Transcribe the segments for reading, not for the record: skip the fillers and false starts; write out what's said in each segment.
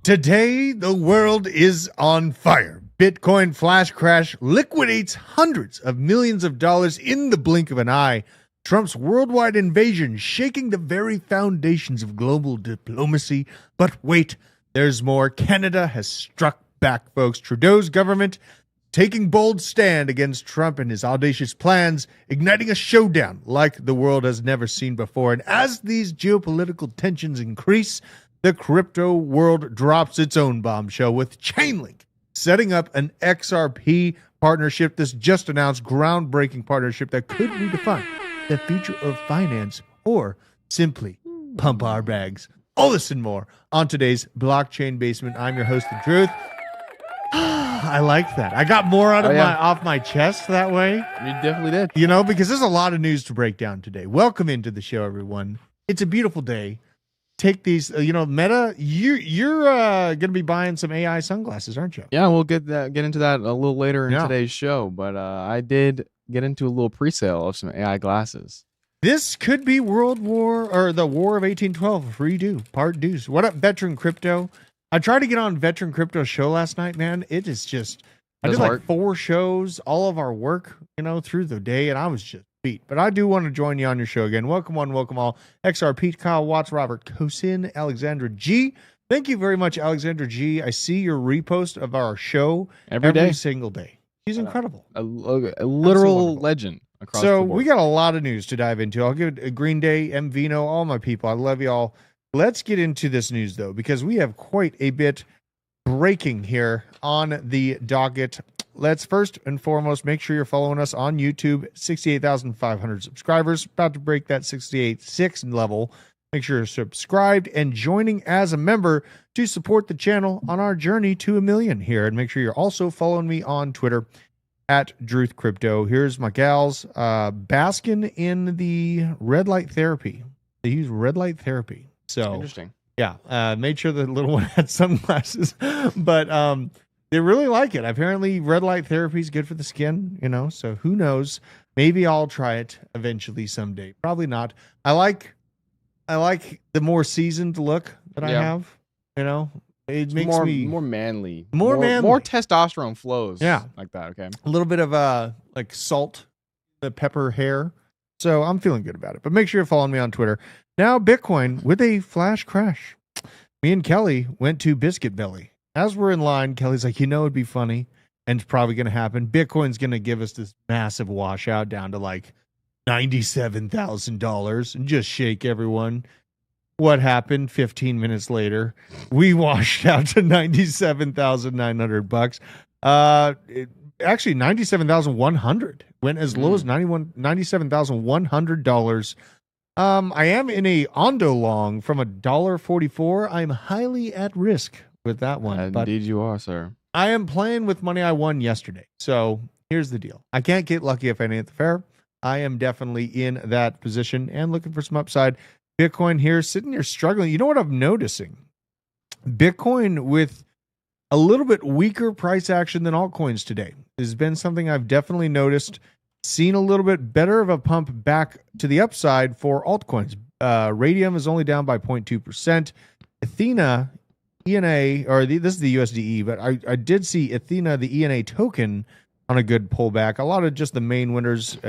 Today, the world is on fire. Bitcoin flash crash liquidates hundreds of millions of dollars in the blink of an eye. Trump's worldwide invasion shaking the very foundations of global diplomacy. But wait, there's more. Canada has struck back, folks. Trudeau's government taking bold stand against Trump and his audacious plans, igniting a showdown like the world has never seen before. And as these geopolitical tensions increase, the crypto world drops its own bombshell with Chainlink setting up an XRP partnership. This just announced groundbreaking partnership that could redefine the future of finance or simply pump our bags. All this and more on today's Blockchain Basement. I'm your host, The Truth. I like that. I got more out of off my chest that way. You definitely did. You know, because there's a lot of news to break down today. Welcome into the show, everyone. It's a beautiful day. Take these, Meta, you're going to be buying some AI sunglasses, aren't you? Yeah, we'll get into that a little later in today's show. But I did get into a little pre-sale of some AI glasses. This could be World War or the War of 1812 redo, part deuce. What up, Veteran Crypto? I tried to get on Veteran Crypto's show last night, man. It is just, I did like 4 shows, all of our work, through the day, and I was just beat. But I do want to join you on your show again. Welcome one, welcome all. XRP, Kyle Watts, Robert Kosin, Alexandra G. Thank you very much, Alexandra G. I see your repost of our show every single day. She's incredible. A literal legend across the board. So we got a lot of news to dive into. I'll give it a Green Day, MVino, all my people. I love y'all. Let's get into this news, though, because we have quite a bit breaking here on the docket. Let's first and foremost make sure you're following us on YouTube. 68,500 subscribers, about to break that 68.6 level. Make sure you're subscribed and joining as a member to support the channel on our journey to 1 million here. And make sure you're also following me on Twitter at Druth Crypto. Here's my gals basking in the red light therapy. They use red light therapy. So interesting. Yeah, made sure the little one had sunglasses, but they really like it. Apparently, red light therapy is good for the skin, so who knows? Maybe I'll try it eventually someday. Probably not. I like the more seasoned look that I have, It makes me more manly. More manly. More testosterone flows. Yeah. Like that, okay. A little bit of like salt, the pepper hair. So I'm feeling good about it. But make sure you're following me on Twitter. Now, Bitcoin with a flash crash. Me and Kelly went to Biscuit Belly. As we're in line, Kelly's like, it'd be funny, and it's probably going to happen. Bitcoin's going to give us this massive washout down to like $97,000 and just shake everyone. What happened 15 minutes later? We washed out to $97,900. Actually, $97,100. Went as low as $97,100. I am in a Ondo long from $1.44. I'm highly at risk with that one. Indeed you are, sir. I am playing with money I won yesterday. So here's the deal. I can't get lucky if I ain't at the fair. I am definitely in that position and looking for some upside. Bitcoin here, sitting here struggling. You know what I'm noticing? Bitcoin with a little bit weaker price action than altcoins today has been something I've definitely noticed. Seen a little bit better of a pump back to the upside for altcoins. Radium is only down by 0.2%. Athena, ENA, this is the USDE, but I did see Athena, the ENA token, on a good pullback. A lot of just the main winners,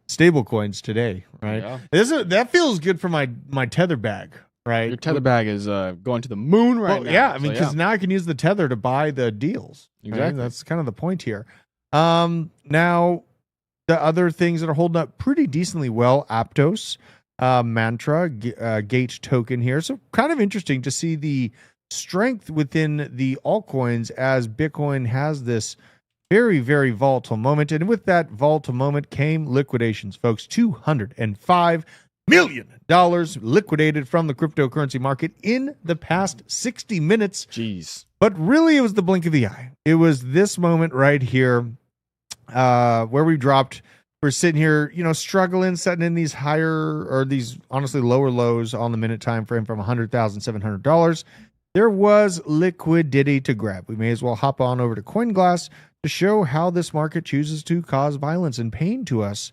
stable coins today, right? Yeah. That feels good for my tether bag, right? Your tether bag is going to the moon right now. Yeah, because now I can use the tether to buy the deals. Exactly. Right? That's kind of the point here. Now, the other things that are holding up pretty decently well, Aptos, Mantra, Gate token here. So kind of interesting to see the strength within the altcoins as Bitcoin has this very, very volatile moment. And with that volatile moment came liquidations, folks. $205 million liquidated from the cryptocurrency market in the past 60 minutes. Jeez. But really, it was the blink of the eye. It was this moment right here where we dropped. We're sitting here, struggling, setting in these higher or these honestly lower lows on the minute time frame from $100,700. There was liquidity to grab. We may as well hop on over to CoinGlass to show how this market chooses to cause violence and pain to us.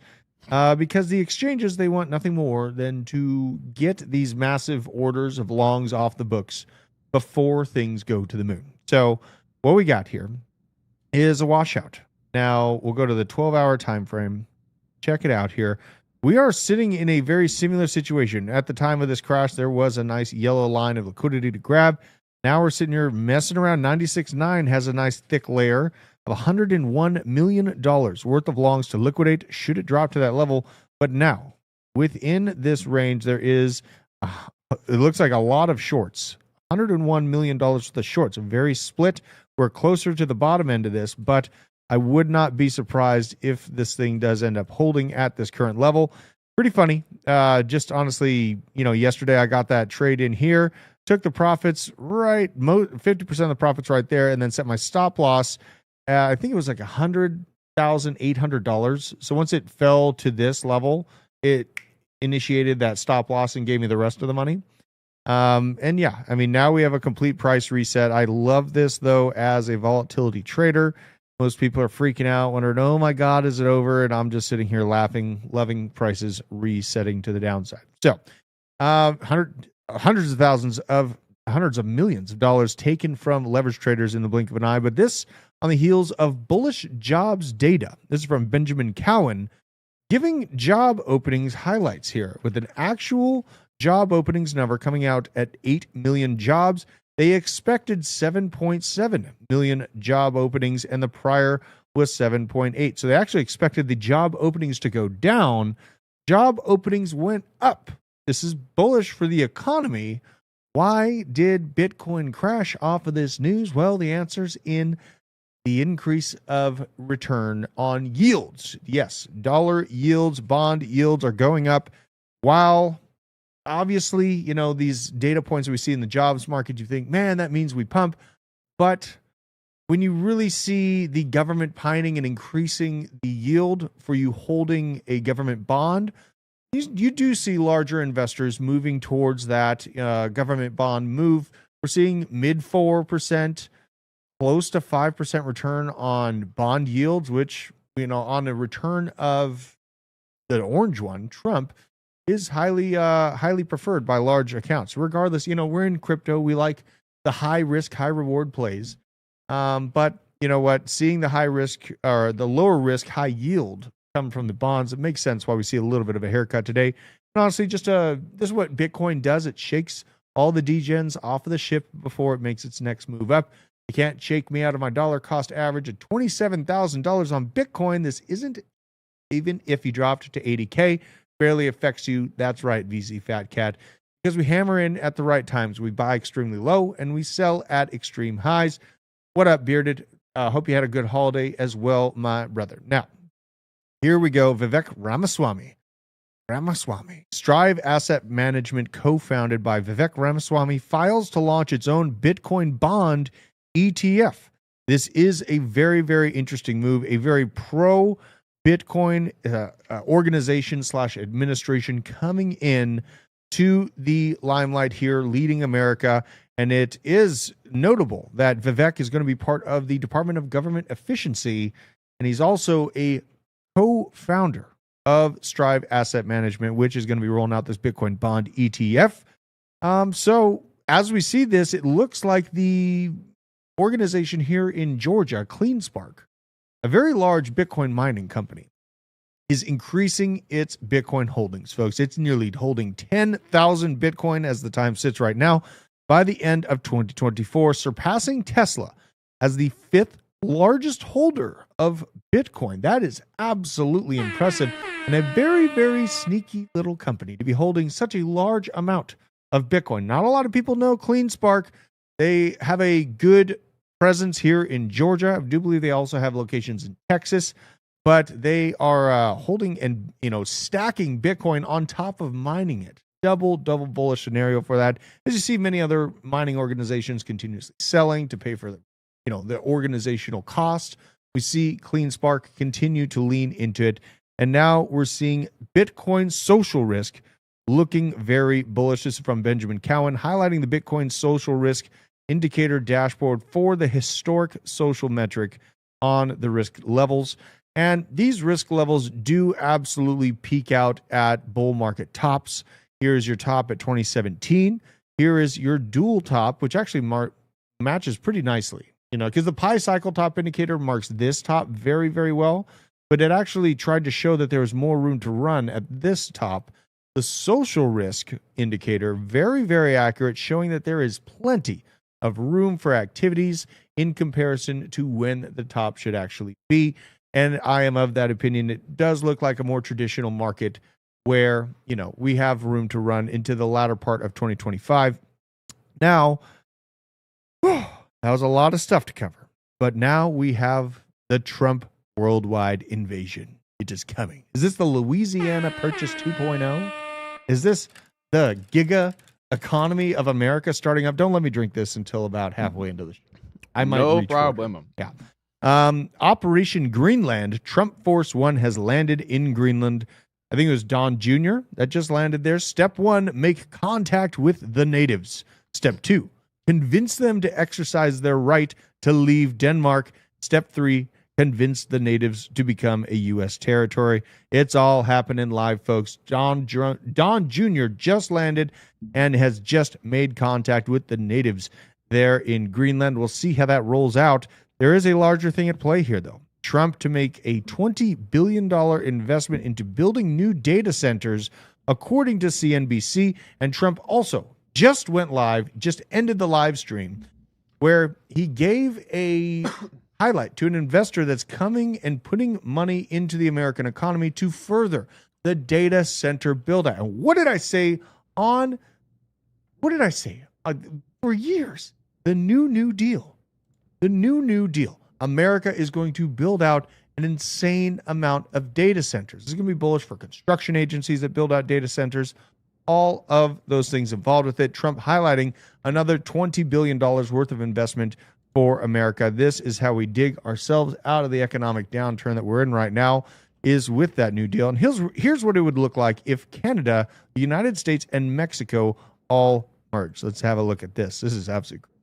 Because the exchanges, they want nothing more than to get these massive orders of longs off the books before things go to the moon. So what we got here is a washout. Now we'll go to the 12-hour time frame. Check it out here. We are sitting in a very similar situation. At the time of this crash, there was a nice yellow line of liquidity to grab. Now we're sitting here messing around. 96.9 has a nice thick layer of $101 million worth of longs to liquidate should it drop to that level. But now, within this range, there is, it looks like a lot of shorts. $101 million worth of shorts, very split. We're closer to the bottom end of this, but I would not be surprised if this thing does end up holding at this current level. Pretty funny. Just honestly, yesterday I got that trade in here, took the profits right, 50% of the profits right there, and then set my stop loss. I think it was like $100,800. So once it fell to this level, it initiated that stop loss and gave me the rest of the money. And yeah, I mean, now we have a complete price reset. I love this though, as a volatility trader. Most people are freaking out, wondering, oh my God, is it over? And I'm just sitting here laughing, loving prices resetting to the downside. So hundreds of millions of dollars taken from leverage traders in the blink of an eye. But this on the heels of bullish jobs data. This is from Benjamin Cowan, giving job openings highlights here with an actual job openings number coming out at 8 million jobs. They expected 7.7 million job openings, and the prior was 7.8. So they actually expected the job openings to go down. Job openings went up. This is bullish for the economy. Why did Bitcoin crash off of this news? Well, the answer's in the increase of return on yields. Yes, dollar yields, bond yields are going up, while obviously, these data points that we see in the jobs market, you think, man, that means we pump. But when you really see the government pining and increasing the yield for you holding a government bond, you do see larger investors moving towards that government bond move. We're seeing mid 4%, close to 5% return on bond yields, which, on a return of the orange one, Trump, is highly preferred by large accounts. Regardless, we're in crypto. We like the high risk, high reward plays. But you know what? Seeing the high risk or the lower risk, high yield come from the bonds, it makes sense why we see a little bit of a haircut today. And honestly, this is what Bitcoin does. It shakes all the degens off of the ship before it makes its next move up. You can't shake me out of my dollar cost average at $27,000 on Bitcoin. This isn't even if you dropped to 80K. Barely affects you. That's right, VZ Fat Cat. Because we hammer in at the right times. We buy extremely low and we sell at extreme highs. What up, Bearded? Hope you had a good holiday as well, my brother. Now, here we go. Vivek Ramaswamy. Strive Asset Management, co-founded by Vivek Ramaswamy, files to launch its own Bitcoin bond ETF. This is a very, very interesting move. A very pro Bitcoin organization / administration coming in to the limelight here, leading America. And it is notable that Vivek is going to be part of the Department of Government Efficiency, and he's also a co-founder of Strive Asset Management, which is going to be rolling out this Bitcoin bond ETF. So as we see this, it looks like the organization here in Georgia, CleanSpark, a very large Bitcoin mining company, is increasing its Bitcoin holdings, folks. It's nearly holding 10,000 Bitcoin as the time sits right now by the end of 2024, surpassing Tesla as the 5th largest holder of Bitcoin. That is absolutely impressive, and a very, very sneaky little company to be holding such a large amount of Bitcoin. Not a lot of people know CleanSpark. They have a good presence here in Georgia. I do believe they also have locations in Texas, but they are holding and stacking Bitcoin on top of mining it. Double bullish scenario for that. As you see, many other mining organizations continuously selling to pay for the organizational cost. We see CleanSpark continue to lean into it, and now we're seeing Bitcoin social risk looking very bullish. This is from Benjamin Cowan, highlighting the Bitcoin social risk indicator dashboard for the historic social metric on the risk levels. And these risk levels do absolutely peak out at bull market tops. Here's your top at 2017. here is your dual top, which actually matches pretty nicely, because the pi cycle top indicator marks this top very, very well, but it actually tried to show that there was more room to run at this top. The social risk indicator, very, very accurate, showing that there is plenty of room for activities in comparison to when the top should actually be. And I am of that opinion. It does look like a more traditional market where, we have room to run into the latter part of 2025. Now, that was a lot of stuff to cover. But now we have the Trump worldwide invasion. It is coming. Is this the Louisiana Purchase 2.0? Is this the giga economy of America starting up? Don't let me drink this until about halfway into the show. I might. No problem. Yeah. Operation Greenland. Trump Force 1 has landed in Greenland. I think it was Don Jr. that just landed there. Step 1, make contact with the natives. Step 2, convince them to exercise their right to leave Denmark. Step 3, convince the natives to become a U.S. territory. It's all happening live, folks. Don Jr. just landed and has just made contact with the natives there in Greenland. We'll see how that rolls out. There is a larger thing at play here, though. Trump to make a $20 billion investment into building new data centers, according to CNBC. And Trump also just went live, just ended the live stream, where he gave a highlight to an investor that's coming and putting money into the American economy to further the data center build out. And what did I say for years? The New Deal. The New Deal. America is going to build out an insane amount of data centers. This is going to be bullish for construction agencies that build out data centers. All of those things involved with it. Trump highlighting another $20 billion worth of investment for America. This is how we dig ourselves out of the economic downturn that we're in right now, is with that New Deal. And here's what it would look like if Canada, the United States, and Mexico all merge. Let's have a look at this. This is absolutely crazy.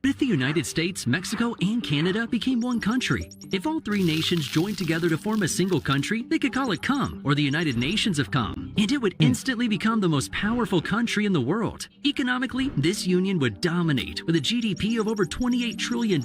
What if the United States, Mexico, and Canada became one country? If all three nations joined together to form a single country, they could call it COM, or the United Nations of COM, and it would instantly become the most powerful country in the world. Economically, this union would dominate with a GDP of over $28 trillion,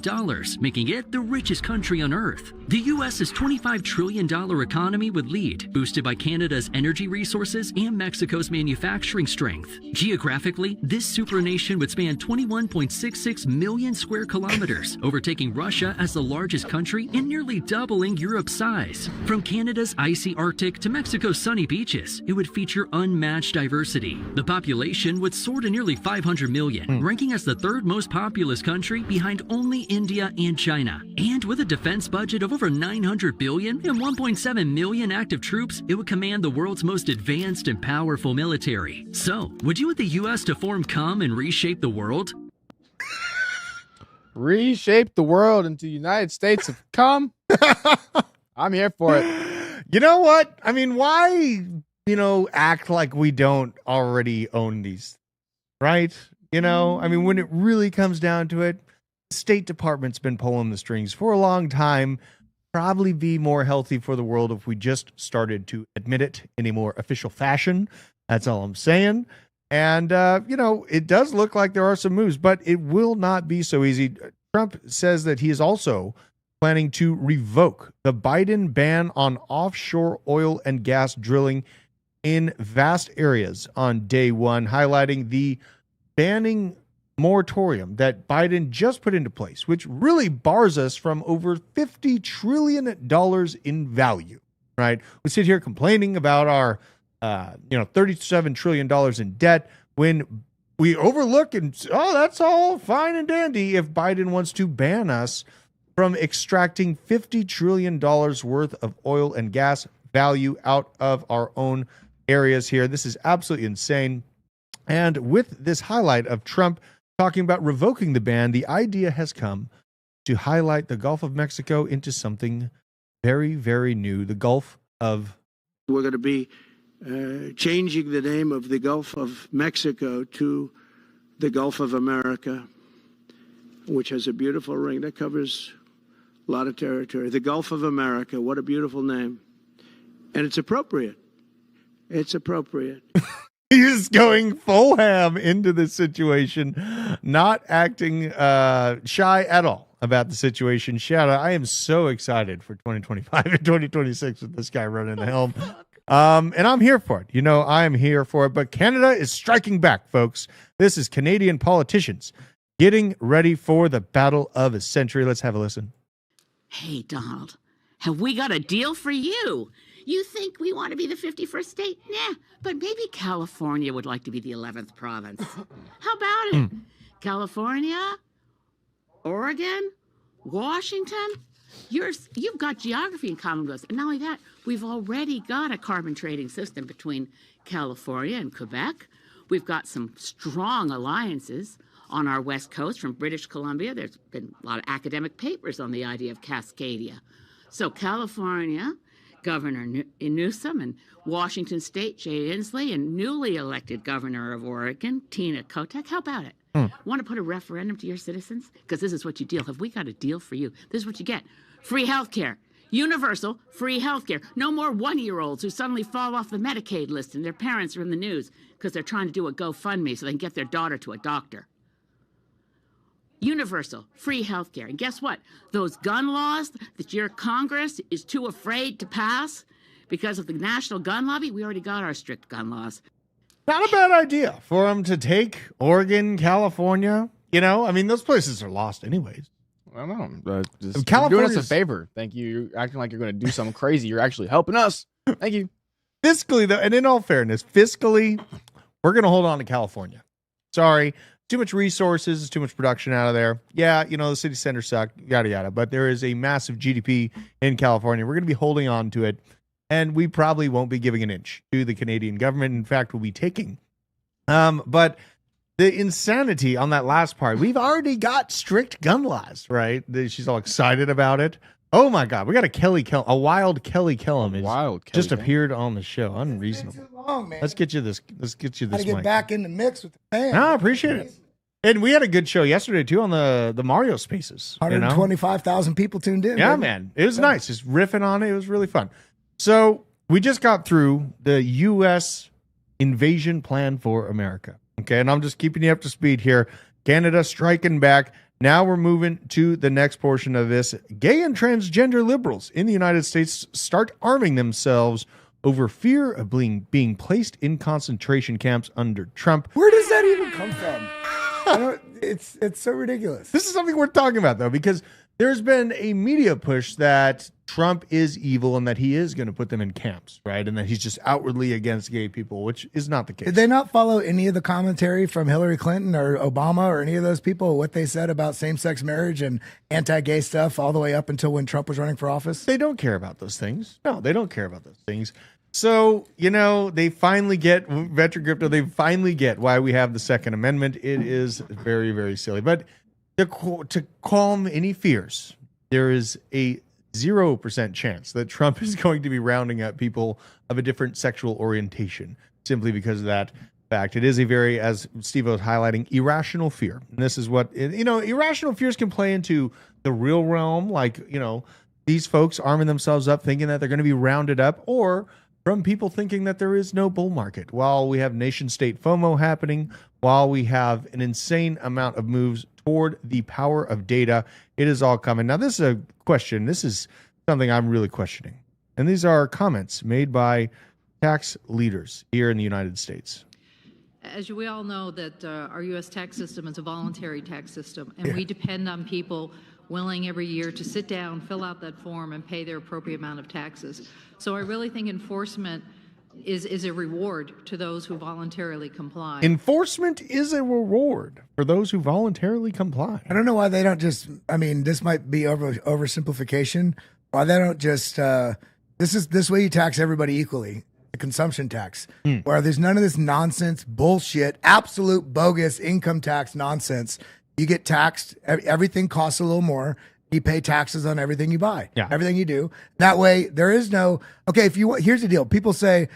making it the richest country on Earth. The U.S.'s $25 trillion economy would lead, boosted by Canada's energy resources and Mexico's manufacturing strength. Geographically, this supernation would span 21.66 million square kilometers, overtaking Russia as the largest country and nearly doubling Europe's size. From Canada's icy Arctic to Mexico's sunny beaches, it would feature unmatched diversity. The population would soar to nearly 500 million, ranking as the third most populous country behind only India and China. And with a defense budget of over $900 billion and 1.7 million active troops, it would command the world's most advanced and powerful military. So, would you want the U.S. to form COM and reshape the world? Reshape the world into the United States of COM? I'm here for it. You know what? I mean, why, act like we don't already own these, right? I mean, when it really comes down to it, the State Department's been pulling the strings for a long time. Probably be more healthy for the world if we just started to admit it in a more official fashion. That's all I'm saying. And, it does look like there are some moves, but it will not be so easy. Trump says that he is also planning to revoke the Biden ban on offshore oil and gas drilling in vast areas on day one, highlighting the banning moratorium that Biden just put into place, which really bars us from over $50 trillion in value, right? We sit here complaining about our $37 trillion in debt when we overlook and, that's all fine and dandy if Biden wants to ban us from extracting $50 trillion worth of oil and gas value out of our own areas here. This is absolutely insane. And with this highlight of Trump talking about revoking the ban, the idea has come to highlight the Gulf of Mexico into something very, very new. The Gulf of... We're going to be changing the name of the Gulf of Mexico to the Gulf of America, which has a beautiful ring that covers a lot of territory. The Gulf of America, what a beautiful name. And it's appropriate. It's appropriate. He's going full ham into this situation, not acting shy at all about the situation. Shout out, I am so excited for 2025 and 2026 with this guy running the helm. And I'm here for it. You know, I am here for it. But Canada is striking back, folks. This is Canadian politicians getting ready for the battle of a century. Let's have a listen. Hey, Donald, have we got a deal for you? You think we want to be the 51st state? Nah, but maybe California would like to be the 11th province. How about it? California, Oregon, Washington? You've got geography in common with us. And not only that, we've already got a carbon trading system between California and Quebec. We've got some strong alliances on our west coast from British Columbia. There's been a lot of academic papers on the idea of Cascadia. So California, Governor Newsom, and Washington State, Jay Inslee, and newly elected Governor of Oregon, Tina Kotek. How about it? Want to put a referendum to your citizens? Because this is what you deal. Have we got a deal for you? This is what you get. Free health care. Universal free health care. No more one-year-olds who suddenly fall off the Medicaid list and their parents are in the news because they're trying to do a GoFundMe so they can get their daughter to a doctor. Universal free health care. And guess what? Those gun laws that your Congress is too afraid to pass because of the national gun lobby, we already got our strict gun laws. Not a bad idea for them to take Oregon, California. You know, I mean, those places are lost anyways. I don't know. Just California's doing us a favor. Thank you. You're acting like you're going to do something crazy. You're actually helping us. Thank you. Fiscally, though, and in all fairness, fiscally, we're going to hold on to California. Sorry. Too much resources, too much production out of there. Yeah, you know, the city centers suck, yada, yada. But there is a massive GDP in California. We're going to be holding on to it. And we probably won't be giving an inch to the Canadian government. In fact, we'll be taking. But the insanity on that last part, we've already got strict gun laws, right? She's all excited about it. Oh my God, we got a wild Kelly Kellum. Just appeared on the show. Unreasonable. Too long, man. Let's get you this. Gotta get back in the mix with the fans. I appreciate it. And we had a good show yesterday too on the Mario Spaces. 125,000 people tuned in. Yeah, man, it was nice. Just riffing on it. It was really fun. So we just got through the U.S. invasion plan for America. Okay, and I'm just keeping you up to speed here. Canada striking back. Now we're moving to the next portion of this. Gay and transgender liberals in the United States start arming themselves over fear of being placed in concentration camps under Trump. Where does that even come from? It's so ridiculous. This is something we're talking about, though, because there's been a media push that Trump is evil and that he is going to put them in camps, right? And that he's just outwardly against gay people, which is not the case. Did they not follow any of the commentary from Hillary Clinton or Obama or any of those people, what they said about same-sex marriage and anti-gay stuff all the way up until when Trump was running for office? They don't care about those things. No, they don't care about those things. So, you know, they finally get Veteran Crypto. They finally get why we have the Second Amendment. It is very, very silly. But to calm any fears, there is a 0% chance that Trump is going to be rounding up people of a different sexual orientation simply because of that fact. It is a very, as Steve was highlighting, irrational fear. And this is what, you know, irrational fears can play into the real realm, like, you know, these folks arming themselves up thinking that they're going to be rounded up, or from people thinking that there is no bull market. While we have nation state FOMO happening, while we have an insane amount of moves toward the power of data, it is all coming. Now, this is a question. This is something I'm really questioning. And these are comments made by tax leaders here in the United States. As we all know, that our U.S. tax system is a voluntary tax system, and we depend on people willing every year to sit down, fill out that form, and pay their appropriate amount of taxes. So I really think enforcement is a reward to those who voluntarily comply. Enforcement is a reward for those who voluntarily comply. I don't know why they don't just, I mean, this might be oversimplification. Why they don't just, this way you tax everybody equally, the consumption tax, where there's none of this nonsense, bullshit, absolute bogus income tax nonsense. You get taxed, everything costs a little more. You pay taxes on everything you buy, everything you do. That way, there is no, okay, here's the deal. People say,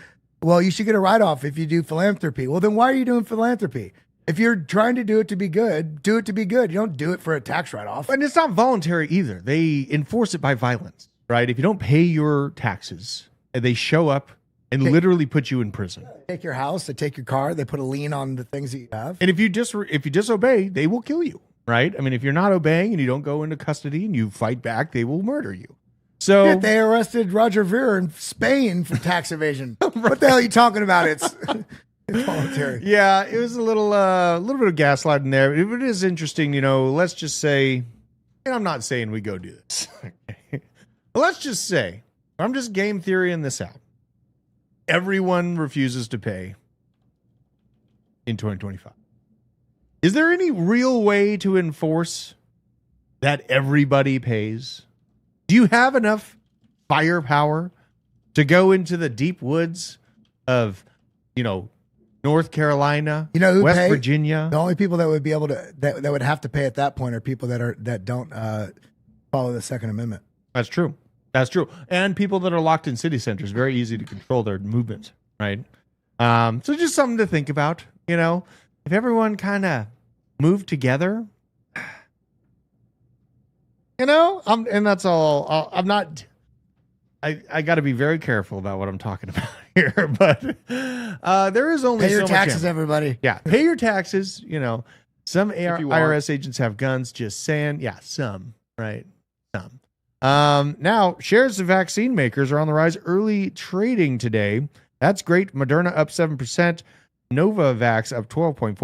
well, you should get a write-off if you do philanthropy. Well, then why are you doing philanthropy? If you're trying to do it to be good, do it to be good. You don't do it for a tax write-off. And it's not voluntary either. They enforce it by violence, right? If you don't pay your taxes, they show up and literally put you in prison. They take your house, they take your car, they put a lien on the things that you have. And if you disobey, they will kill you, right? I mean, if you're not obeying and you don't go into custody and you fight back, they will murder you. So Shit, they arrested Roger Ver in Spain for tax evasion. What the hell are you talking about? It's voluntary. Yeah, it was a little bit of gaslighting there. It is interesting, let's just say, and I'm not saying we go do this. Okay. But let's just say, I'm just game theorying this out. Everyone refuses to pay in 2025. Is there any real way to enforce that everybody pays? Do you have enough firepower to go into the deep woods of, North Carolina, West Virginia? The only people that would be able to that would have to pay at that point are people that don't follow the Second Amendment. That's true. And people that are locked in city centers, very easy to control their movement, right? So just something to think about, if everyone kind of moved together, and that's all. I'm not. I got to be very careful about what I'm talking about here, but there is only pay your so taxes, much everybody. Yeah, pay your taxes. Some IRS agents have guns. Just saying, yeah, some, right, some. Now shares of vaccine makers are on the rise. Early trading today. That's great. Moderna up 7%. Novavax up 12.4%.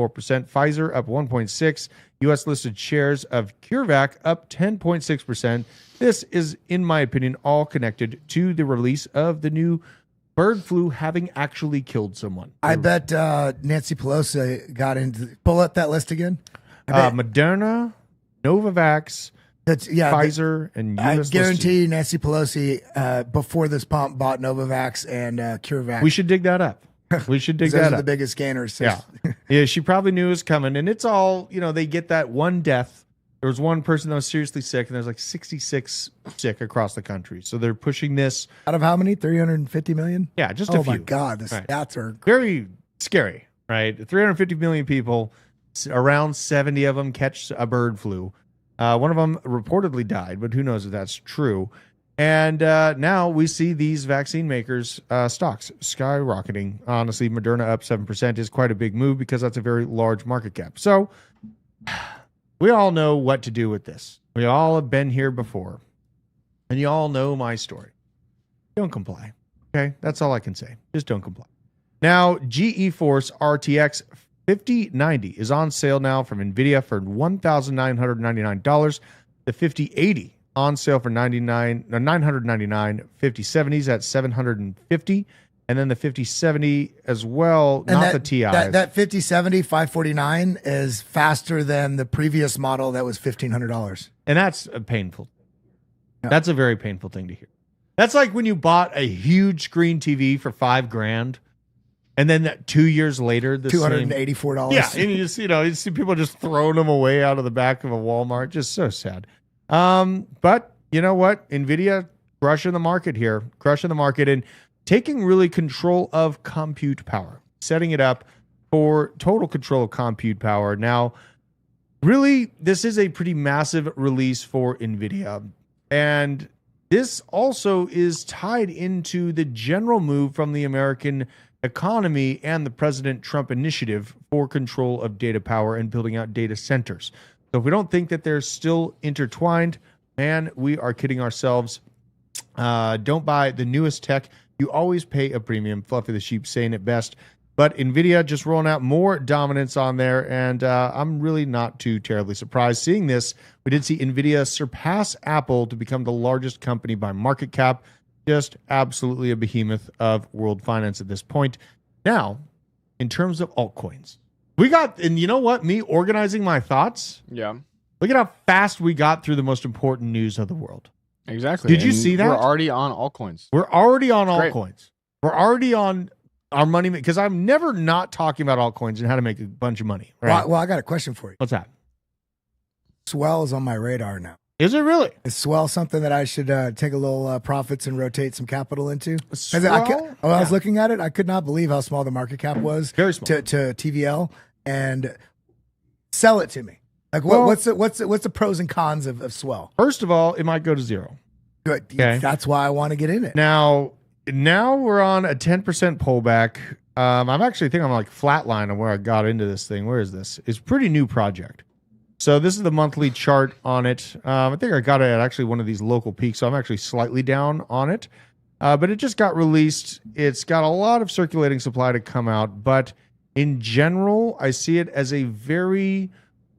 Pfizer up 1.6%. U.S. listed shares of CureVac up 10.6%. This is, in my opinion, all connected to the release of the new bird flu having actually killed someone. I bet Nancy Pelosi got into. Pull up that list again. Moderna, Novavax, Pfizer, and U.S. I guarantee you Nancy Pelosi, before this pump, bought Novavax and CureVac. We should dig that up. We should dig that up. Those are the biggest gainers. So. Yeah. Yeah, she probably knew it was coming. And it's all, they get that one death. There was one person that was seriously sick, and there's like 66 sick across the country. So they're pushing this. Out of how many? 350 million? Yeah, just a few. Oh, my God. The stats are very scary, right? 350 million people, around 70 of them catch a bird flu. One of them reportedly died, but who knows if that's true. And now we see these vaccine makers' stocks skyrocketing. Honestly, Moderna up 7% is quite a big move because that's a very large market cap. So we all know what to do with this. We all have been here before. And you all know my story. Don't comply. Okay? That's all I can say. Just don't comply. Now, GeForce RTX 5090 is on sale now from NVIDIA for $1,999. The 5080 on sale for $999. 5070s at $750, and then the 5070 as well, and not the TI. That 5070 549 is faster than the previous model that was $1,500. And that's a painful. Yeah. That's a very painful thing to hear. That's like when you bought a huge screen TV for $5,000, and then 2 years later, the $284. Yeah, and you see people just throwing them away out of the back of a Walmart. Just so sad. But you know what? NVIDIA crushing the market here, and taking really control of compute power, setting it up for total control of compute power. Now, really, this is a pretty massive release for NVIDIA. And this also is tied into the general move from the American economy and the President Trump initiative for control of data power and building out data centers. So if we don't think that they're still intertwined, man, we are kidding ourselves. Don't buy the newest tech. You always pay a premium. Fluffy the Sheep saying it best. But NVIDIA just rolling out more dominance on there, and I'm really not too terribly surprised seeing this. We did see NVIDIA surpass Apple to become the largest company by market cap. Just absolutely a behemoth of world finance at this point. Now, in terms of altcoins, and you know what? Me organizing my thoughts. Yeah. Look at how fast we got through the most important news of the world. Exactly. Did you see that? We're already on altcoins. We're already on altcoins. We're already on our money, because I'm never not talking about altcoins and how to make a bunch of money. Right? Well, I got a question for you. What's that? Swell is on my radar now. Is it really? Is Swell something that I should take a little profits and rotate some capital into? Swell? I was looking at it, I could not believe how small the market cap was. Very small. To TVL, and sell it to me. Like, what's the pros and cons of Swell? First of all, it might go to zero. Good. Okay. That's why I want to get in it. Now, now we're on a 10% pullback. I'm actually thinking I'm like flatline on where I got into this thing. Where is this? It's a pretty new project. So this is the monthly chart on it. I think I got it at actually one of these local peaks, so I'm actually slightly down on it. But it just got released. It's got a lot of circulating supply to come out. But in general, I see it as a very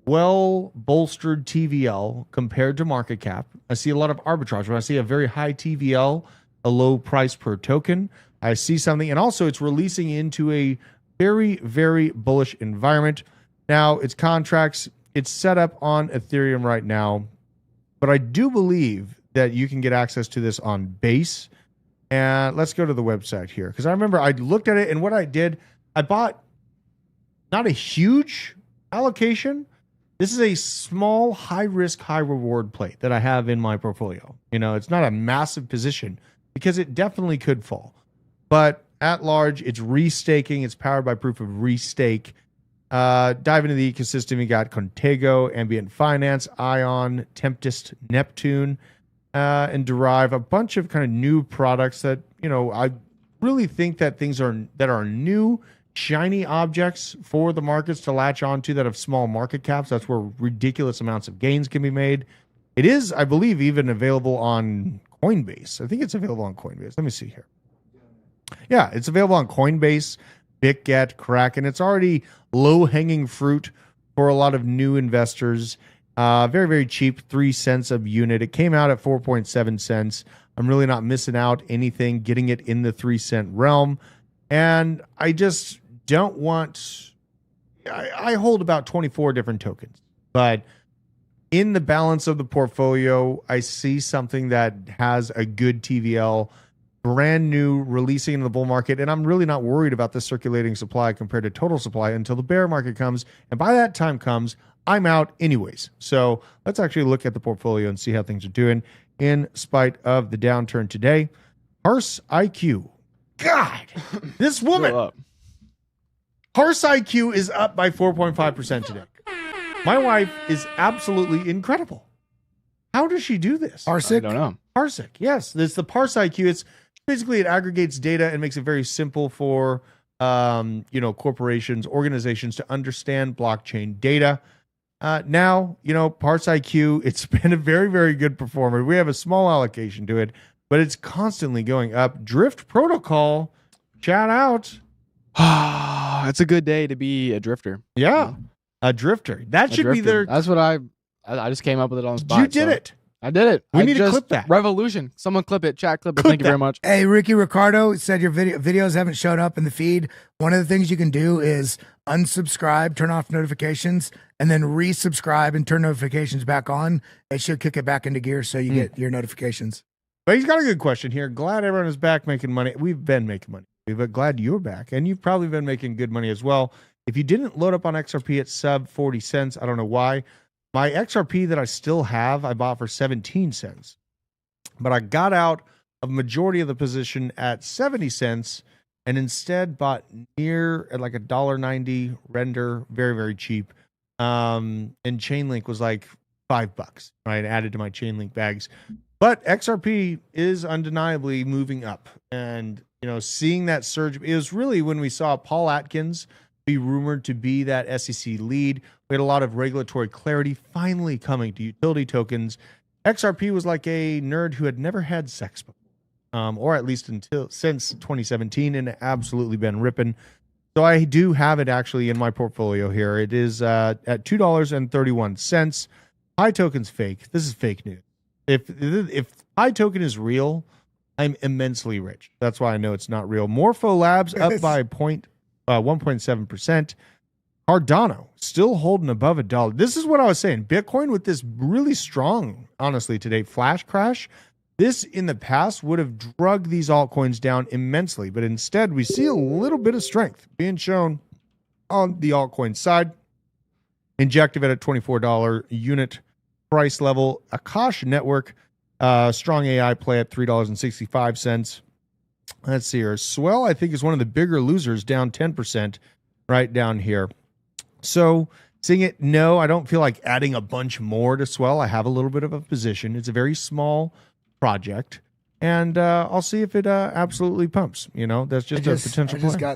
well-bolstered TVL compared to market cap. I see a lot of arbitrage. When I see a very high TVL, a low price per token, I see something. And also, it's releasing into a very, very bullish environment. Now, its contracts, it's set up on Ethereum right now. But I do believe that you can get access to this on Base. And let's go to the website here. Because I remember I looked at it, and what I did, I bought not a huge allocation. This is a small, high-risk, high-reward play that I have in my portfolio. You know, it's not a massive position because it definitely could fall. But at large, it's restaking. It's powered by proof of restake. Dive into the ecosystem. You got Contego, Ambient Finance, Ion, Tempest, Neptune, and Derive. A bunch of kind of new products that, you know, I really think that things that are new, shiny objects for the markets to latch onto that have small market caps. That's where ridiculous amounts of gains can be made. It is, I believe, even available on Coinbase. I think it's available on Coinbase. Let me see here. Yeah, it's available on Coinbase, BitGet, Kraken. It's already low-hanging fruit for a lot of new investors. Very, very cheap, 3 cents a unit. It came out at 4.7 cents. I'm really not missing out anything, getting it in the 3-cent realm. And I just don't want... I hold about 24 different tokens. But in the balance of the portfolio, I see something that has a good TVL, brand new, releasing into the bull market, and I'm really not worried about the circulating supply compared to total supply until the bear market comes. And by that time comes, I'm out anyways. So let's actually look at the portfolio and see how things are doing in spite of the downturn today. Horse IQ. God, this woman. Horse IQ is up by 4.5% today. My wife is absolutely incredible. How does she do this? Parsec? I don't know. Parsec, yes. It's the Parse IQ. It's basically, it aggregates data and makes it very simple for corporations, organizations to understand blockchain data. Now, Parse IQ, it's been a very, very good performer. We have a small allocation to it, but it's constantly going up. Drift Protocol, shout out. It's a good day to be a drifter. Yeah, a drifter. That should be their... That's what I just came up with it on the spot. You did it. I did it. We need to clip that. Revolution. Someone clip it. Chat clip it. Thank you very much. Hey, Ricky Ricardo said your videos haven't showed up in the feed. One of the things you can do is unsubscribe, turn off notifications, and then resubscribe and turn notifications back on. It should kick it back into gear so you get your notifications. But he's got a good question here. Glad everyone is back making money. We've been making money, but glad you're back. And you've probably been making good money as well. If you didn't load up on XRP at sub 40 cents, I don't know why. My XRP that I still have, I bought for 17 cents. But I got out of majority of the position at 70 cents and instead bought near at like $1.90 render, very, very cheap. And Chainlink was like $5, right? Added to my Chainlink bags. But XRP is undeniably moving up. And, seeing that surge, it was really when we saw Paul Atkins be rumored to be that SEC lead. We had a lot of regulatory clarity finally coming to utility tokens. XRP was like a nerd who had never had sex before, or at least since 2017, and absolutely been ripping. So I do have it actually in my portfolio here. It is at $2.31. High token's fake. This is fake news. If high token is real, I'm immensely rich. That's why I know it's not real. Morpho Labs up by 1.7%. Cardano still holding above $1. This is what I was saying. Bitcoin with this really strong, honestly, today flash crash. This in the past would have drugged these altcoins down immensely, but instead we see a little bit of strength being shown on the altcoin side. Injective at a $24 unit price level. Akash Network, strong AI play at $3.65. Let's see here. Swell, I think, is one of the bigger losers, down 10% right down here. So seeing it, no, I don't feel like adding a bunch more to Swell. I have a little bit of a position. It's a very small project. and I'll see if it absolutely pumps. That's just a potential I just play.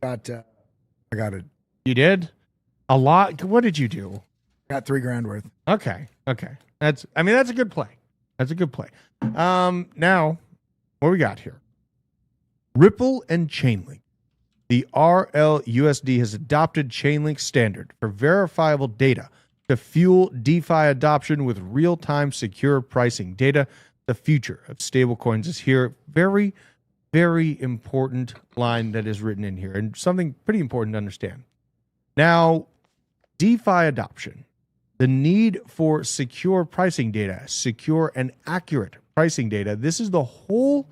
I got it. You did a lot. What did you do? Got $3,000 worth. Okay. That's a good play. That's a good play. Now, what we got here? Ripple and Chainlink. The RLUSD has adopted Chainlink standard for verifiable data to fuel DeFi adoption with real-time secure pricing data. The future of stablecoins is here. Very, very important line that is written in here, and something pretty important to understand. Now, DeFi adoption, the need for secure pricing data, secure and accurate pricing data. This is the whole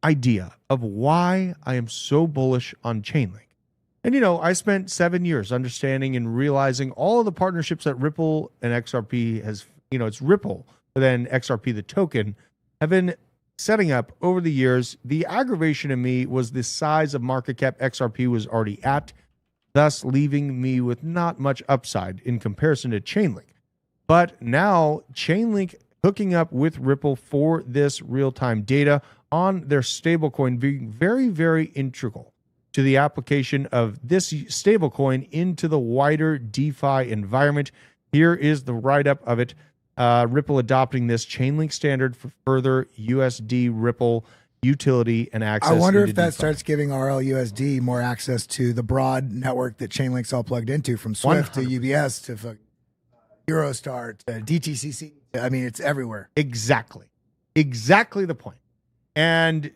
idea of why I am so bullish on Chainlink. And, I spent 7 years understanding and realizing all of the partnerships that Ripple and XRP has, it's Ripple, but then XRP, the token, have been setting up over the years. The aggravation in me was the size of market cap XRP was already at, thus leaving me with not much upside in comparison to Chainlink. But now Chainlink hooking up with Ripple for this real-time data on their stablecoin being very, very integral to the application of this stablecoin into the wider DeFi environment. Here is the write-up of it. Ripple adopting this Chainlink standard for further USD Ripple utility and access. I wonder if into that DeFi. starts giving RLUSD more access to the broad network that Chainlink's all plugged into, from Swift 100%. to UBS to Eurostar to DTCC. I mean, it's everywhere. Exactly the point. And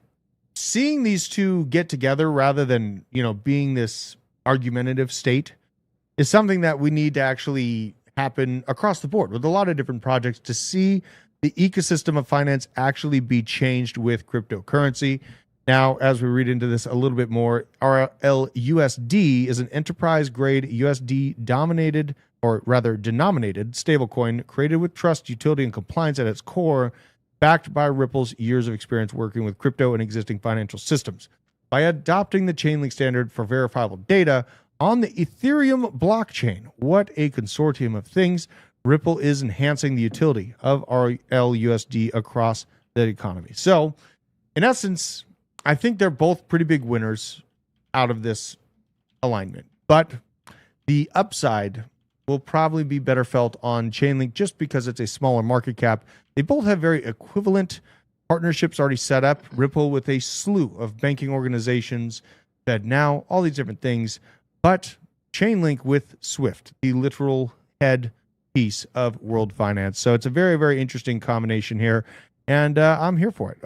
seeing these two get together rather than, being this argumentative state is something that we need to actually happen across the board with a lot of different projects to see the ecosystem of finance actually be changed with cryptocurrency. Now, as we read into this a little bit more, RLUSD is an enterprise-grade USD denominated stablecoin created with trust, utility, and compliance at its core, backed by Ripple's years of experience working with crypto and existing financial systems. By adopting the Chainlink standard for verifiable data on the Ethereum blockchain, what a consortium of things, Ripple is enhancing the utility of RLUSD across the economy. So, in essence, I think they're both pretty big winners out of this alignment. But the upside will probably be better felt on Chainlink just because it's a smaller market cap. They both have very equivalent partnerships already set up. Ripple with a slew of banking organizations, FedNow, all these different things. But Chainlink with Swift, the literal head piece of world finance. So it's a very, very interesting combination here. And I'm here for it.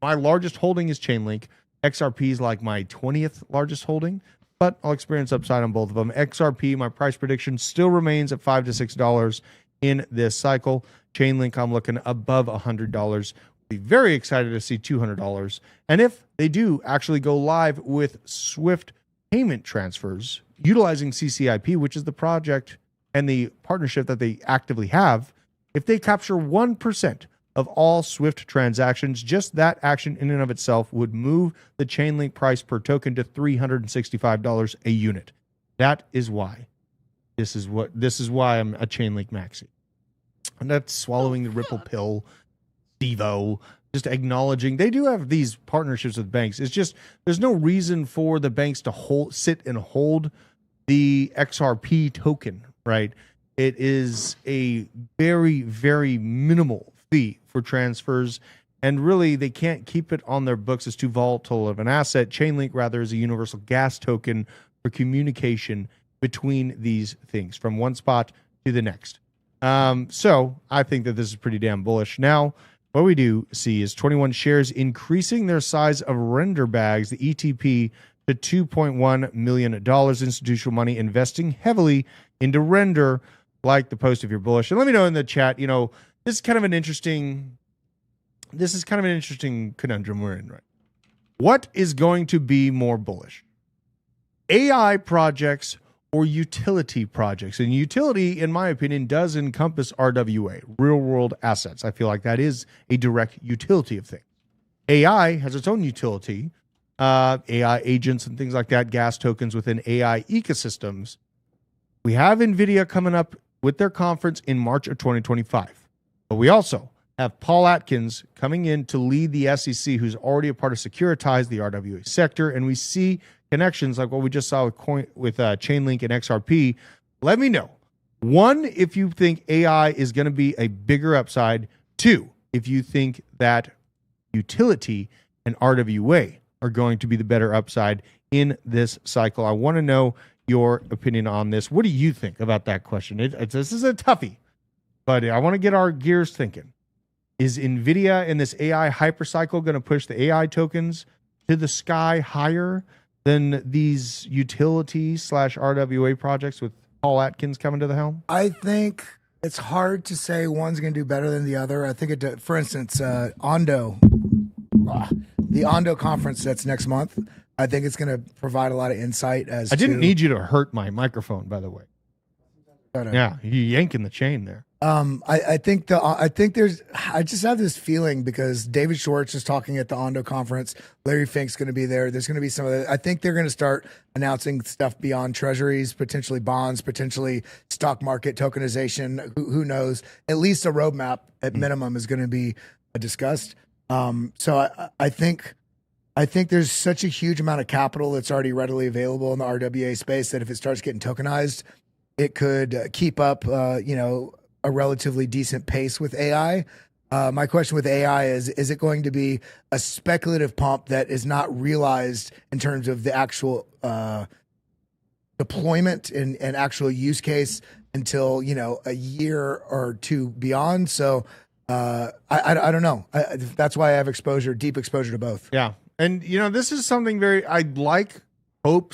My largest holding is Chainlink. XRP is like my 20th largest holding, but I'll experience upside on both of them. XRP, my price prediction still remains at $5 to $6 in this cycle. Chainlink, I'm looking above $100. Be very excited to see $200. And if they do actually go live with Swift payment transfers utilizing CCIP, which is the project and the partnership that they actively have, if they capture 1% of all Swift transactions, just that action in and of itself would move the Chainlink price per token to $365 a unit. That is why. This is why I'm a Chainlink maxi. And that's swallowing the Ripple pill, Stevo, just acknowledging they do have these partnerships with banks. It's just there's no reason for the banks to sit and hold the XRP token, right? It is a very, very minimal fee for transfers, and really they can't keep it on their books as too volatile of an asset. Chainlink rather is a universal gas token for communication between these things from one spot to the next. So I think that this is pretty damn bullish. Now, what we do see is 21 shares increasing their size of render bags, the ETP, to $2.1 million. Institutional money investing heavily into render, like the post if you're bullish. And let me know in the chat, this is kind of an interesting conundrum we're in, right? What is going to be more bullish? AI projects or utility projects? And utility, in my opinion, does encompass RWA, real world assets. I feel like that is a direct utility of things. AI has its own utility, AI agents and things like that, gas tokens within AI ecosystems. We have NVIDIA coming up with their conference in March of 2025. But we also have Paul Atkins coming in to lead the SEC, who's already a part of Securitize, the RWA sector, and we see connections like what we just saw with Chainlink and XRP. Let me know. 1, if you think AI is going to be a bigger upside. 2, if you think that utility and RWA are going to be the better upside in this cycle. I want to know your opinion on this. What do you think about that question? This is a toughie, but I want to get our gears thinking. Is NVIDIA and this AI hypercycle going to push the AI tokens to the sky higher than these utility/RWA projects with Paul Atkins coming to the helm? I think it's hard to say one's going to do better than the other. I think it, for instance, Ondo, the Ondo conference that's next month, I think it's going to provide a lot of insight as I didn't need you to hurt my microphone, by the way. Yeah, you yanking the chain there. I think I just have this feeling because David Schwartz is talking at the Ondo conference. Larry Fink's going to be there. There's going to be some of the, I think they're going to start announcing stuff beyond treasuries, potentially bonds, potentially stock market tokenization. Who knows? At least a roadmap at minimum is going to be discussed. So I think there's such a huge amount of capital that's already readily available in the RWA space that if it starts getting tokenized, it could keep up, a relatively decent pace with AI. My question with AI is it going to be a speculative pump that is not realized in terms of the actual deployment and actual use case until, a year or two beyond? So I don't know. That's why I have deep exposure to both. Yeah. And, this is something I like Hope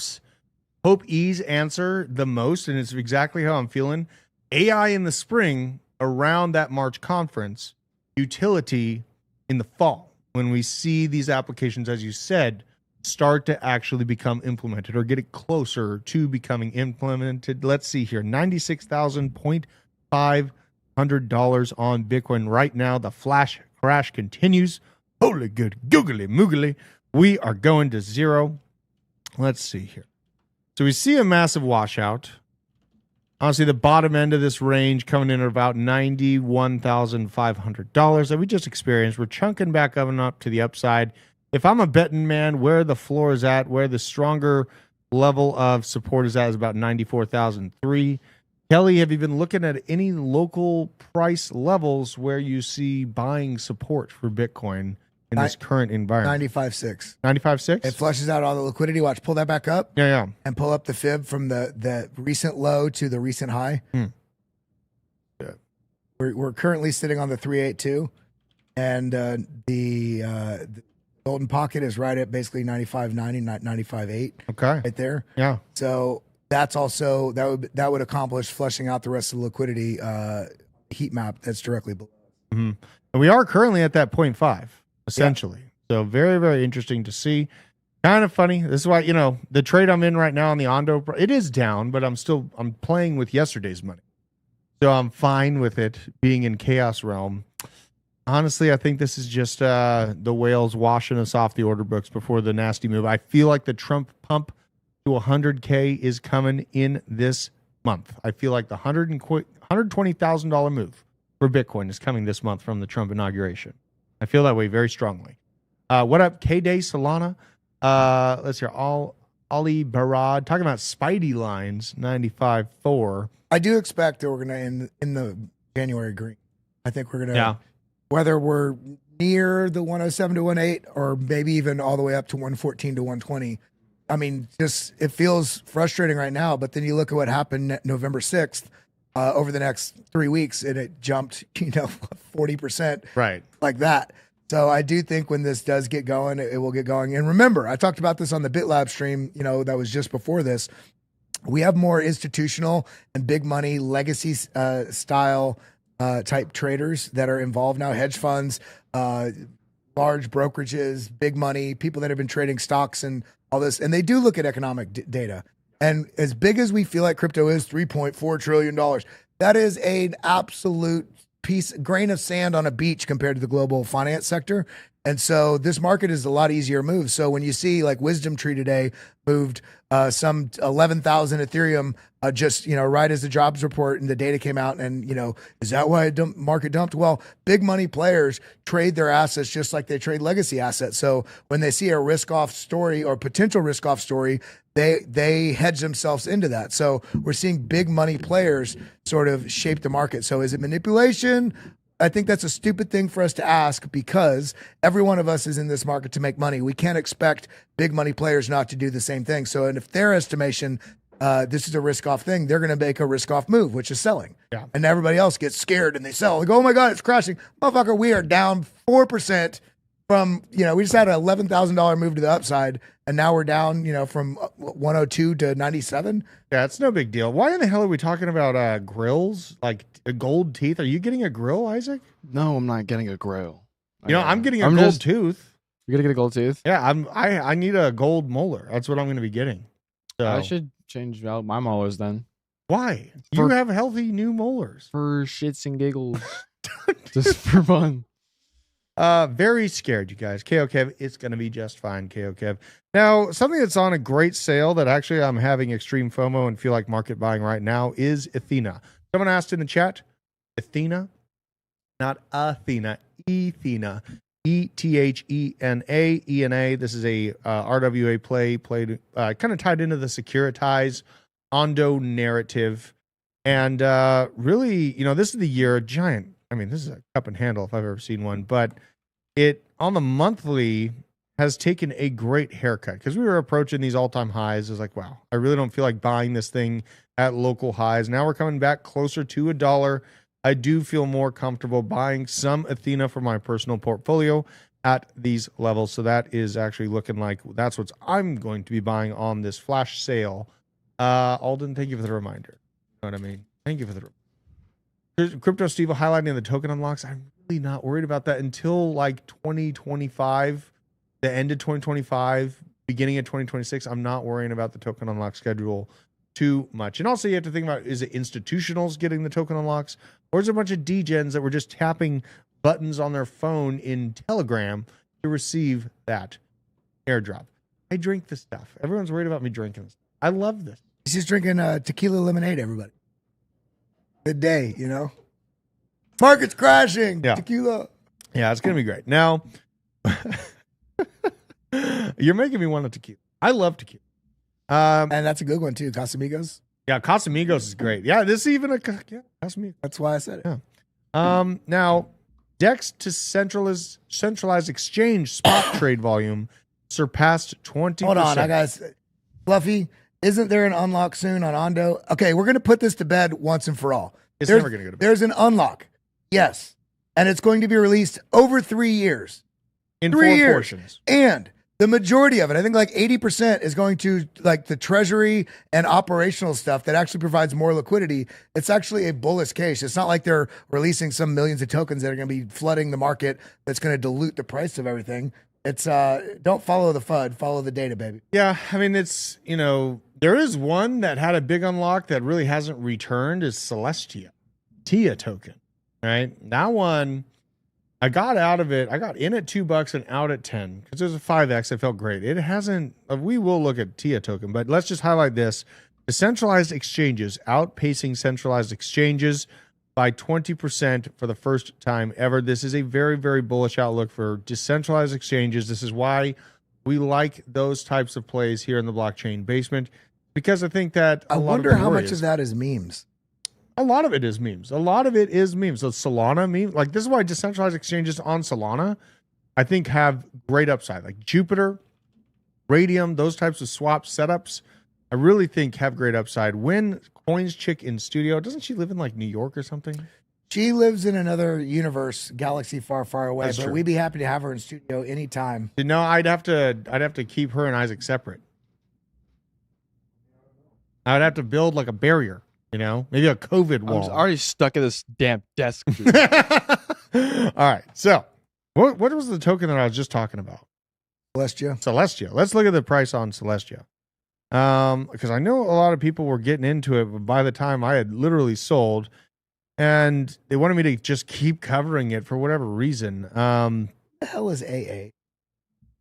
E's answer the most, and it's exactly how I'm feeling. AI in the spring around that March conference, utility in the fall, when we see these applications, as you said, start to actually become implemented or get it closer to becoming implemented. Let's see here, $96,500 on Bitcoin right now. The flash crash continues. Holy good googly moogly. We are going to zero. Let's see here. So we see a massive washout. Honestly, the bottom end of this range coming in at about $91,500 that we just experienced. We're chunking back up to the upside. If I'm a betting man, where the floor is at, where the stronger level of support is at, is about $94,003. Kelly, have you been looking at any local price levels where you see buying support for Bitcoin in this current environment? 95.6. 95.6? It flushes out all the liquidity. Watch, pull that back up. Yeah. And pull up the fib from the recent low to the recent high. Yeah. We're currently sitting on the 382, and the golden pocket is right at basically 95.90, not 95.8. Okay. Right there. Yeah. So that's also that would accomplish flushing out the rest of the liquidity heat map that's directly below. Mm-hmm. And we are currently at that 0.5. Essentially. Yeah. So very, very interesting to see. Kind of funny. This is why, the trade I'm in right now on the Ondo, it is down, but I'm playing with yesterday's money. So I'm fine with it being in chaos realm. Honestly, I think this is just the whales washing us off the order books before the nasty move. I feel like the Trump pump to 100K is coming in this month. I feel like the $120,000 move for Bitcoin is coming this month from the Trump inauguration. I feel that way very strongly. What up, K-Day Solana? Let's hear Ali Barad talking about Spidey lines, 95.4. I do expect that we're going to end in the January green. I think we're going to, whether we're near the 107 to 108 or maybe even all the way up to 114 to 120. I mean, it feels frustrating right now, but then you look at what happened November 6th. Over the next 3 weeks, and it jumped, 40%, right, like that. So I do think when this does get going, it will get going. And remember, I talked about this on the BitLab stream, that was just before this. We have more institutional and big money legacy style type traders that are involved now, hedge funds, large brokerages, big money, people that have been trading stocks and all this. And they do look at economic data. And as big as we feel like crypto is, $3.4 trillion, that is an absolute grain of sand on a beach compared to the global finance sector. And so this market is a lot easier to move. So when you see like Wisdom Tree today moved some 11,000 Ethereum just, right as the jobs report and the data came out, and, is that why market dumped? Well, big money players trade their assets just like they trade legacy assets. So when they see a risk off story or potential risk off story, they hedge themselves into that. So we're seeing big money players sort of shape the market. So is it manipulation? I think that's a stupid thing for us to ask, because every one of us is in this market to make money. We can't expect big money players not to do the same thing. So, and if their estimation, this is a risk off thing, they're going to make a risk off move, which is selling. Yeah. And everybody else gets scared and they sell. They go, oh my God, it's crashing. Motherfucker, we are down 4% from, we just had an $11,000 move to the upside, and now we're down, from 102 to 97. Yeah, it's no big deal. Why in the hell are we talking about grills, like gold teeth? Are you getting a grill, Isaac? No, I'm not getting a grill. I'm getting a gold tooth. You're gonna get a gold tooth? Yeah, I need a gold molar. That's what I'm going to be getting. So I should change out my molars then. Why? You have healthy new molars. For shits and giggles. Just for fun. Very scared, you guys. KO Kev, it's going to be just fine, KO Kev. Now, something that's on a great sale that actually I'm having extreme FOMO and feel like market buying right now is Athena. Someone asked in the chat, Athena, not Athena, Ethena, ETHENA, ENA. This is a RWA play played kind of tied into the securitized Ondo narrative. And really, this is the year, giant. I mean, this is a cup and handle if I've ever seen one, but it on the monthly has taken a great haircut because we were approaching these all-time highs. It was like, wow, I really don't feel like buying this thing at local highs. Now we're coming back closer to $1. I do feel more comfortable buying some Athena for my personal portfolio at these levels. So that is actually looking like that's what I'm going to be buying on this flash sale. Alden, thank you for the reminder. You know what I mean? Thank you for the reminder. Crypto Steve highlighting the token unlocks. I'm really not worried about that until like 2025, the end of 2025, beginning of 2026. I'm not worrying about the token unlock schedule too much. And also you have to think about, is it institutionals getting the token unlocks, or is it a bunch of degens that were just tapping buttons on their phone in Telegram to receive that airdrop? I drink this stuff. Everyone's worried about me drinking this. I love this. He's just drinking tequila lemonade, everybody. Good day, Market's crashing. Yeah. Tequila. Yeah, it's going to be great. Now, you're making me want a tequila. I love tequila. And that's a good one, too. Casamigos. Yeah, Casamigos is great. Yeah, this is even a Casamigos. That's why I said it. Yeah. Now, DEX to centralized exchange spot trade volume surpassed 20%. Hold on, I got Fluffy. Isn't there an unlock soon on Ondo? Okay, we're going to put this to bed once and for all. It's never going to go to bed. There's an unlock. Yes. And it's going to be released over 3 years. In 4 portions. And the majority of it, I think like 80% is going to like the treasury and operational stuff that actually provides more liquidity. It's actually a bullish case. It's not like they're releasing some millions of tokens that are going to be flooding the market that's going to dilute the price of everything. It's don't follow the FUD, follow the data, baby. Yeah, I mean, it's, there is one that had a big unlock that really hasn't returned is Celestia, TIA token, right? That one, I got out of it. I got in at $2 and out at 10 because there's a 5X. I felt great. It hasn't, we will look at TIA token, but let's just highlight this. Decentralized exchanges outpacing centralized exchanges by 20% for the first time ever. This is a very, very bullish outlook for decentralized exchanges. This is why we like those types of plays here in the blockchain basement, because I think that I wonder how much of that is memes. A lot of it is memes. A lot of it is memes. So Solana meme, like this is why decentralized exchanges on Solana, I think have great upside. Like Jupiter, Radium, those types of swap setups, I really think have great upside. When Coins Chick in studio, doesn't she live in like New York or something? She lives in another universe, galaxy far, far away. That's but true. We'd be happy to have her in studio anytime. No, I'd have to keep her and Isaac separate. I would have to build like a barrier, maybe a COVID wall. I'm already stuck at this damn desk. All right, so what was the token that I was just talking about? Celestia. Let's look at the price on Celestia. Because I know a lot of people were getting into it, but by the time I had literally sold, and they wanted me to just keep covering it for whatever reason. the hell is AA?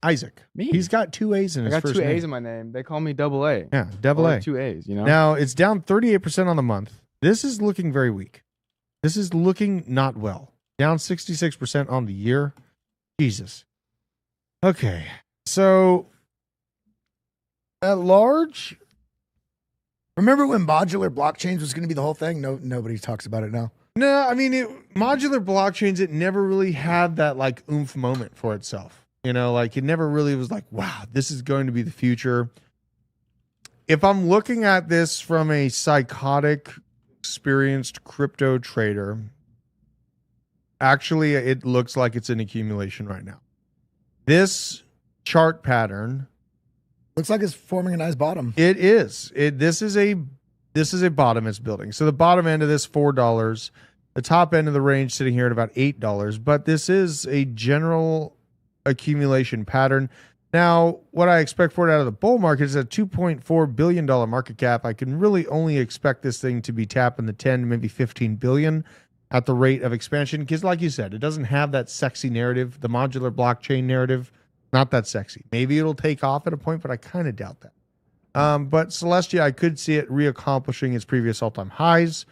Isaac. Me. He's got 2 A's in I his got first 2 name. A's in my name. They call me Double A. Yeah, double Or A. 2 A's, you know? Now, it's down 38% on the month. This is looking very weak. This is looking not well. Down 66% on the year. Jesus. Okay. So, at large, Remember when modular blockchains was going to be the whole thing? No, nobody talks about it now. no, I mean, modular blockchains, it never really had that like oomph moment for itself. You know, like it never really was like, wow, this is going to be the future. If I'm looking at this from a psychotic, experienced crypto trader, actually, it looks like it's an accumulation right now. This chart pattern, Looks like it's forming a nice bottom. it is. This is a bottom it's building. So the bottom end of this $4, the top end of the range sitting here at about $8. But this is a general accumulation pattern. Now, what I expect for it out of the bull market is a $2.4 billion market cap. I can really only expect this thing to be tapping the 10, maybe 15 billion at the rate of expansion. Because like you said, it doesn't have that sexy narrative, the modular blockchain narrative. Not that sexy. Maybe it'll take off at a point, but I kind of doubt that. But Celestia, I could see it reaccomplishing its previous all-time highs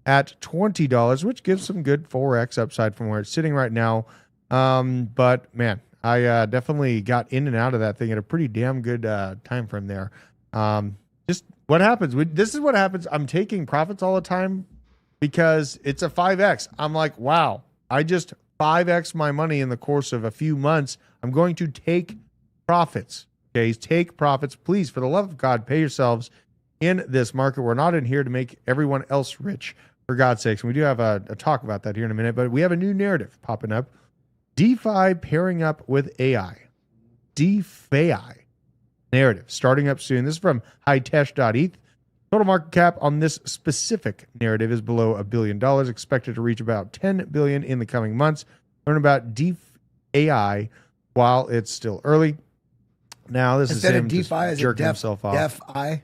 at $20, which gives some good 4x upside from where it's sitting right now. But man, I definitely got in and out of that thing at a pretty damn good time frame there. Just what happens? This is what happens. I'm taking profits all the time because it's a 5x. I'm like, wow, I just 5x my money in the course of a few months. I'm going to take profits. Okay, take profits. Please, for the love of God, pay yourselves in this market. We're not in here to make everyone else rich, for God's sakes. And we do have a talk about that here in a minute, but we have a new narrative popping up. DeFi pairing up with AI. DeFi narrative starting up soon. This is from hightesh.eth. Total market cap on this specific narrative is below $1 billion, expected to reach about 10 billion in the coming months. Learn about DeFi while it's still early. Now, this Instead is him of DeFi, just is it jerking himself off. DeFi?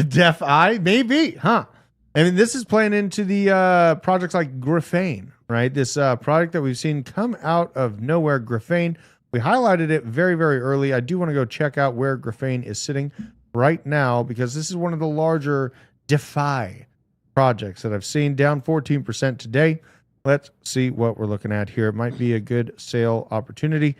DeFi? Maybe, huh? I mean, this is playing into the projects like Graphane, right? This product that we've seen come out of nowhere, Graphane. We highlighted it very, very early. I do want to go check out where Graphane is sitting right now because this is one of the larger DeFi projects that I've seen, down 14% today. Let's see what we're looking at here. It might be a good sale opportunity.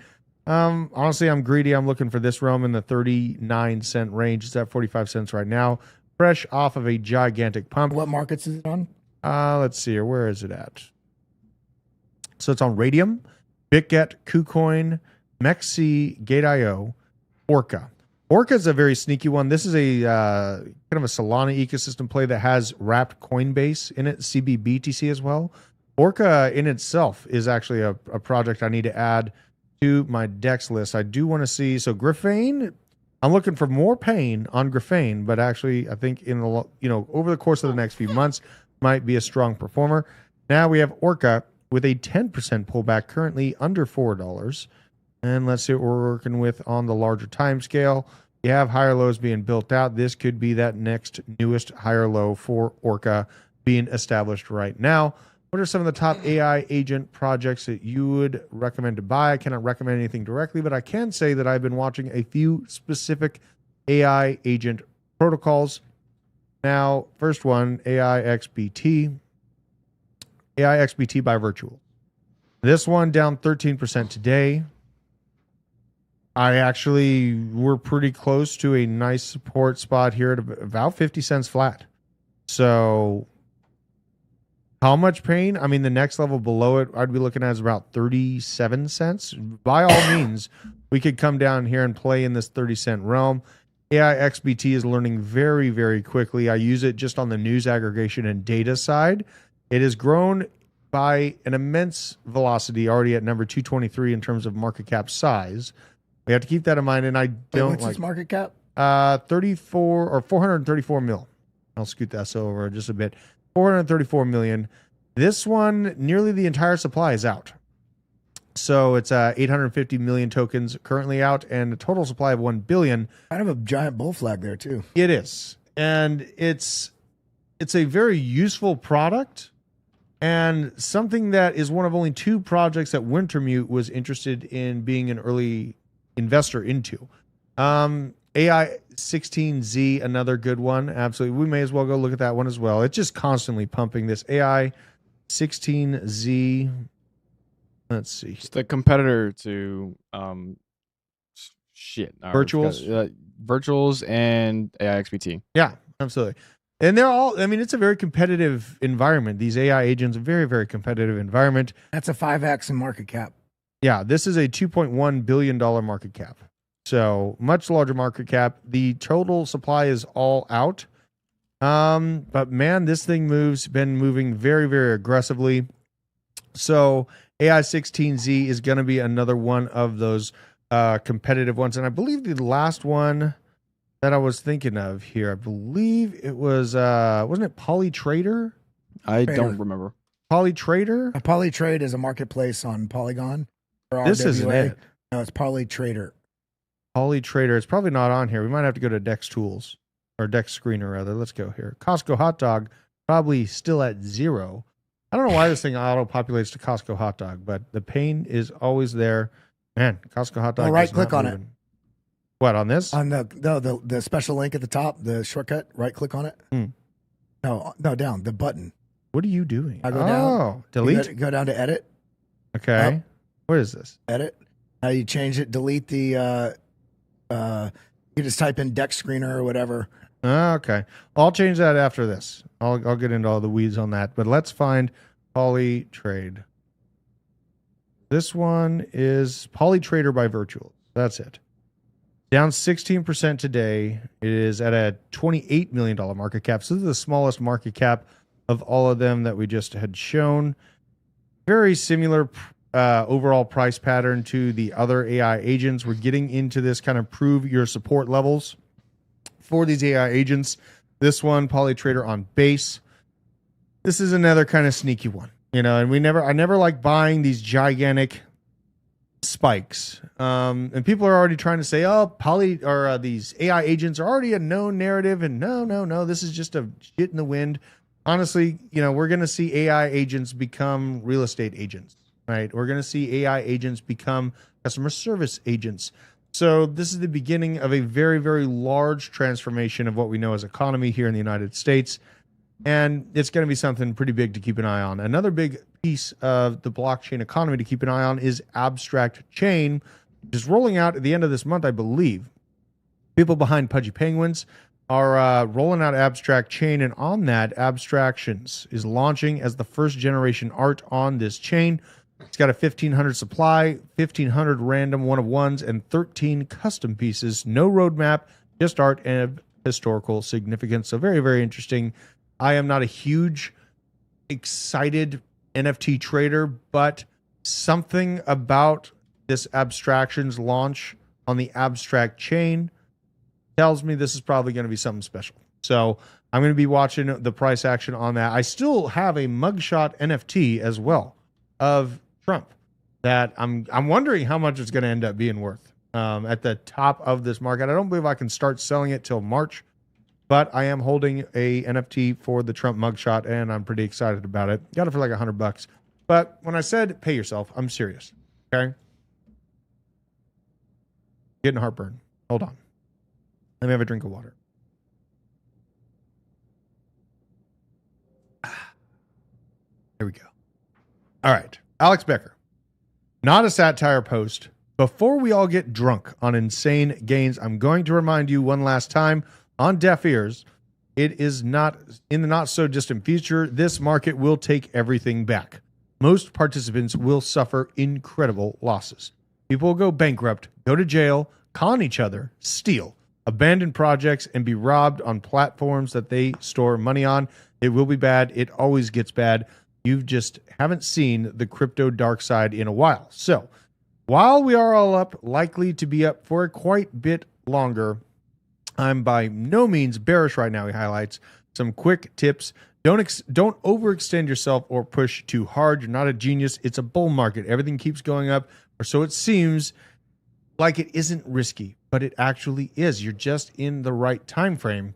Honestly, I'm greedy. I'm looking for this realm in the 39-cent range. It's at 45 cents right now, fresh off of a gigantic pump. What markets is it on? Let's see here. Where is it at? So it's on Radium, BitGet, KuCoin, Mexi, Gate.io, Orca. Orca is a very sneaky one. This is a kind of a Solana ecosystem play that has wrapped Coinbase in it, CBBTC as well. Orca in itself is actually a project I need to add to my DEX list. I do want to see, so Graphane, I'm looking for more pain on Graphane, but actually I think in the, over the course of the next few months might be a strong performer. Now we have Orca with a 10% pullback, currently under $4. And let's see what we're working with on the larger time scale. You have higher lows being built out. This could be that next newest higher low for Orca being established right now. What are some of the top AI agent projects that you would recommend to buy? I cannot recommend anything directly, but I can say that I've been watching a few specific AI agent protocols. Now, first one, AIXBT. AIXBT by Virtual. This one down 13% today. I actually were pretty close to a nice support spot here at about 50 cents flat. So how much pain? I mean, the next level below it, I'd be looking at is about 37 cents. By all means, we could come down here and play in this 30-cent realm. AIXBT is learning very, very quickly. I use it just on the news aggregation and data side. It has grown by an immense velocity, already at number 223 in terms of market cap size. We have to keep that in mind, and I don't What's its market cap? 34 or 434 mil. I'll scoot that over just a bit. 434 million. This one, nearly the entire supply is out. So it's 850 million tokens currently out, and a total supply of 1 billion. Kind of a giant bull flag there too. It is, and it's a very useful product. and something that is one of only 2 projects that Wintermute was interested in being an early investor into. AI 16Z, another good one. Absolutely. We may as well go look at that one as well. It's just constantly pumping this AI 16Z. Let's see. It's the competitor to Virtuals? Virtuals and AI XBT. Yeah, absolutely. And they're all, I mean, it's a very competitive environment. These AI agents, a very, very competitive environment. That's a 5x in market cap. Yeah, this is a $2.1 billion market cap. So much larger market cap. The total supply is all out. But man, this thing been moving very, very aggressively. So AI 16Z is going to be another one of those competitive ones. And I believe the last one that I was thinking of here, I believe it was, wasn't it Polytrader? I don't remember. Polytrader? A Polytrade is a marketplace on Polygon. Or This RWA. isn't it. No, it's Polytrader. Polytrader. It's probably not on here. We might have to go to Dex Tools or Dex Screener rather. Let's go here. Costco Hot Dog probably still at 0. I don't know why this thing auto populates to Costco Hot Dog, but the pain is always there. Man, Costco Hot Dog. Well, right click on it. What, on this? On the special link at the top, the shortcut. Right click on it. No, down the button. What are you doing? I go down. Delete. Go down to edit. Okay. Up. What is this? Edit. Now you change it. Delete the. You just type in Dex Screener or whatever. Okay. I'll change that after this. I'll get into all the weeds on that. But let's find Polytrade. This one is Polytrader by Virtual. That's it. Down 16% today. It is at a $28 million market cap. So this is the smallest market cap of all of them that we just had shown. Very similar overall price pattern to the other AI agents. We're getting into this kind of prove your support levels for these AI agents. This one, Polytrader on base. This is another kind of sneaky one, you know, and I never like buying these gigantic spikes. And people are already trying to say, oh, these AI agents are already a known narrative. And no, this is just a shit in the wind. Honestly, you know, we're going to see AI agents become real estate agents, right? We're going to see AI agents become customer service agents. So this is the beginning of a very, very large transformation of what we know as economy here in the United States. And it's going to be something pretty big to keep an eye on. Another big piece of the blockchain economy to keep an eye on is Abstract Chain, which is rolling out at the end of this month, I believe. People behind Pudgy Penguins are rolling out Abstract Chain, and on that, Abstractions is launching as the first generation art on this chain. It's got a 1,500 supply, 1,500 random one-of-ones, and 13 custom pieces. No roadmap, just art and historical significance. So very, very interesting. I am not a huge, excited NFT trader, but something about this Abstractions launch on the Abstract Chain tells me this is probably going to be something special. So I'm going to be watching the price action on that. I still have a mugshot NFT as well of Trump that I'm wondering how much it's going to end up being worth at the top of this market. I don't believe I can start selling it till March, but I am holding a NFT for the Trump mugshot, and I'm pretty excited about it. Got it for like $100. But when I said pay yourself, I'm serious. Okay. Getting heartburn. Hold on. Let me have a drink of water. There we go. All right. Alex Becker. Not a satire post. Before we all get drunk on insane gains, I'm going to remind you one last time on deaf ears, it is not in the not so distant future. This market will take everything back. Most participants will suffer incredible losses. People will go bankrupt, go to jail, con each other, steal, abandon projects, and be robbed on platforms that they store money on. It will be bad. It always gets bad. You just haven't seen the crypto dark side in a while. So while we are all up, likely to be up for a quite bit longer, I'm by no means bearish right now. He highlights some quick tips. Don't overextend yourself or push too hard. You're not a genius. It's a bull market. Everything keeps going up, or so it seems. Like it isn't risky, but it actually is. You're just in the right time frame.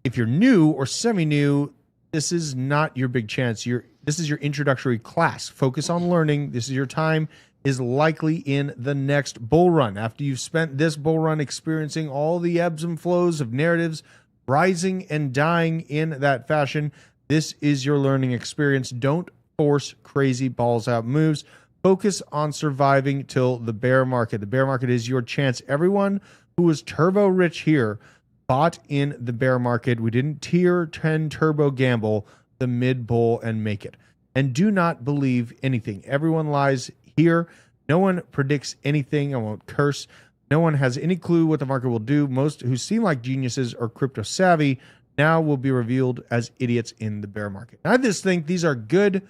If you're new or semi-new, this is not your big chance. You're this is your introductory class. Focus on learning. This is your time is likely in the next bull run. After you've spent this bull run experiencing all the ebbs and flows of narratives, rising and dying in that fashion, this is your learning experience. Don't force crazy balls out moves. Focus on surviving till the bear market. The bear market is your chance. Everyone who was turbo rich here bought in the bear market. We didn't tier 10 turbo gamble the mid bull and make it. And do not believe anything. Everyone lies here. No one predicts anything. I won't curse. No one has any clue what the market will do. Most who seem like geniuses or crypto savvy now will be revealed as idiots in the bear market. I just think these are good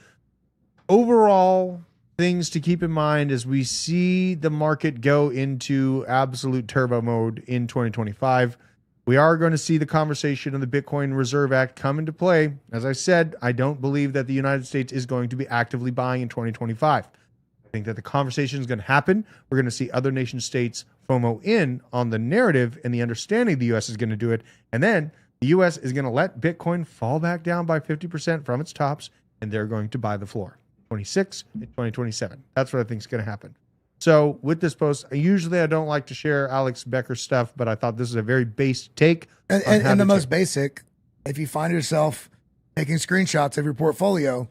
overall things to keep in mind as we see the market go into absolute turbo mode in 2025. We are going to see the conversation of the Bitcoin Reserve Act come into play. As I said, I don't believe that the United States is going to be actively buying in 2025. I think that the conversation is going to happen. We're going to see other nation states FOMO in on the narrative and the understanding the U.S. is going to do it. And then the U.S. is going to let Bitcoin fall back down by 50% from its tops, and they're going to buy the floor. 26 and 2027. That's what I think is going to happen. So with this post, usually I don't like to share Alex Becker stuff, but I thought this is a very base take. And the most basic, if you find yourself taking screenshots of your portfolio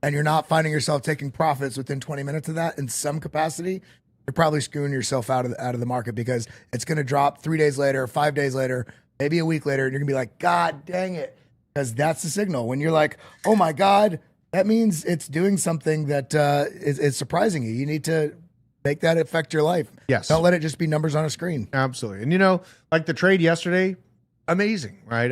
and you're not finding yourself taking profits within 20 minutes of that in some capacity, you're probably screwing yourself out of the market, because it's going to drop 3 days later, 5 days later, maybe a week later, and you're going to be like, God dang it. Because that's the signal. When you're like, oh my God, that means it's doing something that is surprising you. You need to make that affect your life. Yes. Don't let it just be numbers on a screen. Absolutely. And, you know, like the trade yesterday, amazing, right?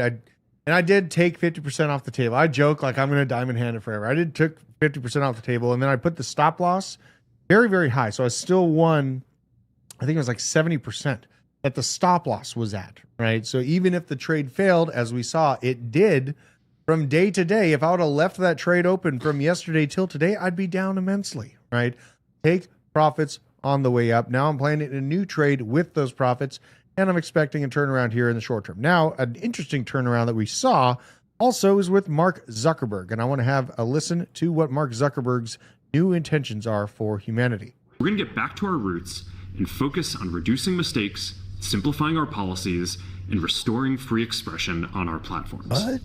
I did take 50% off the table. I joke like I'm going to diamond hand it forever. I did took 50% off the table, and then I put the stop loss very, very high. So I still won, I think it was like 70% that the stop loss was at, right? So even if the trade failed, as we saw, it did from day to day. If I would have left that trade open from yesterday till today, I'd be down immensely, right? Take profits on the way up. Now I'm planning a new trade with those profits, and I'm expecting a turnaround here in the short term. Now, an interesting turnaround that we saw also is with Mark Zuckerberg, and I want to have a listen to what Mark Zuckerberg's new intentions are for humanity. We're going to get back to our roots and focus on reducing mistakes, simplifying our policies, and restoring free expression on our platforms. What?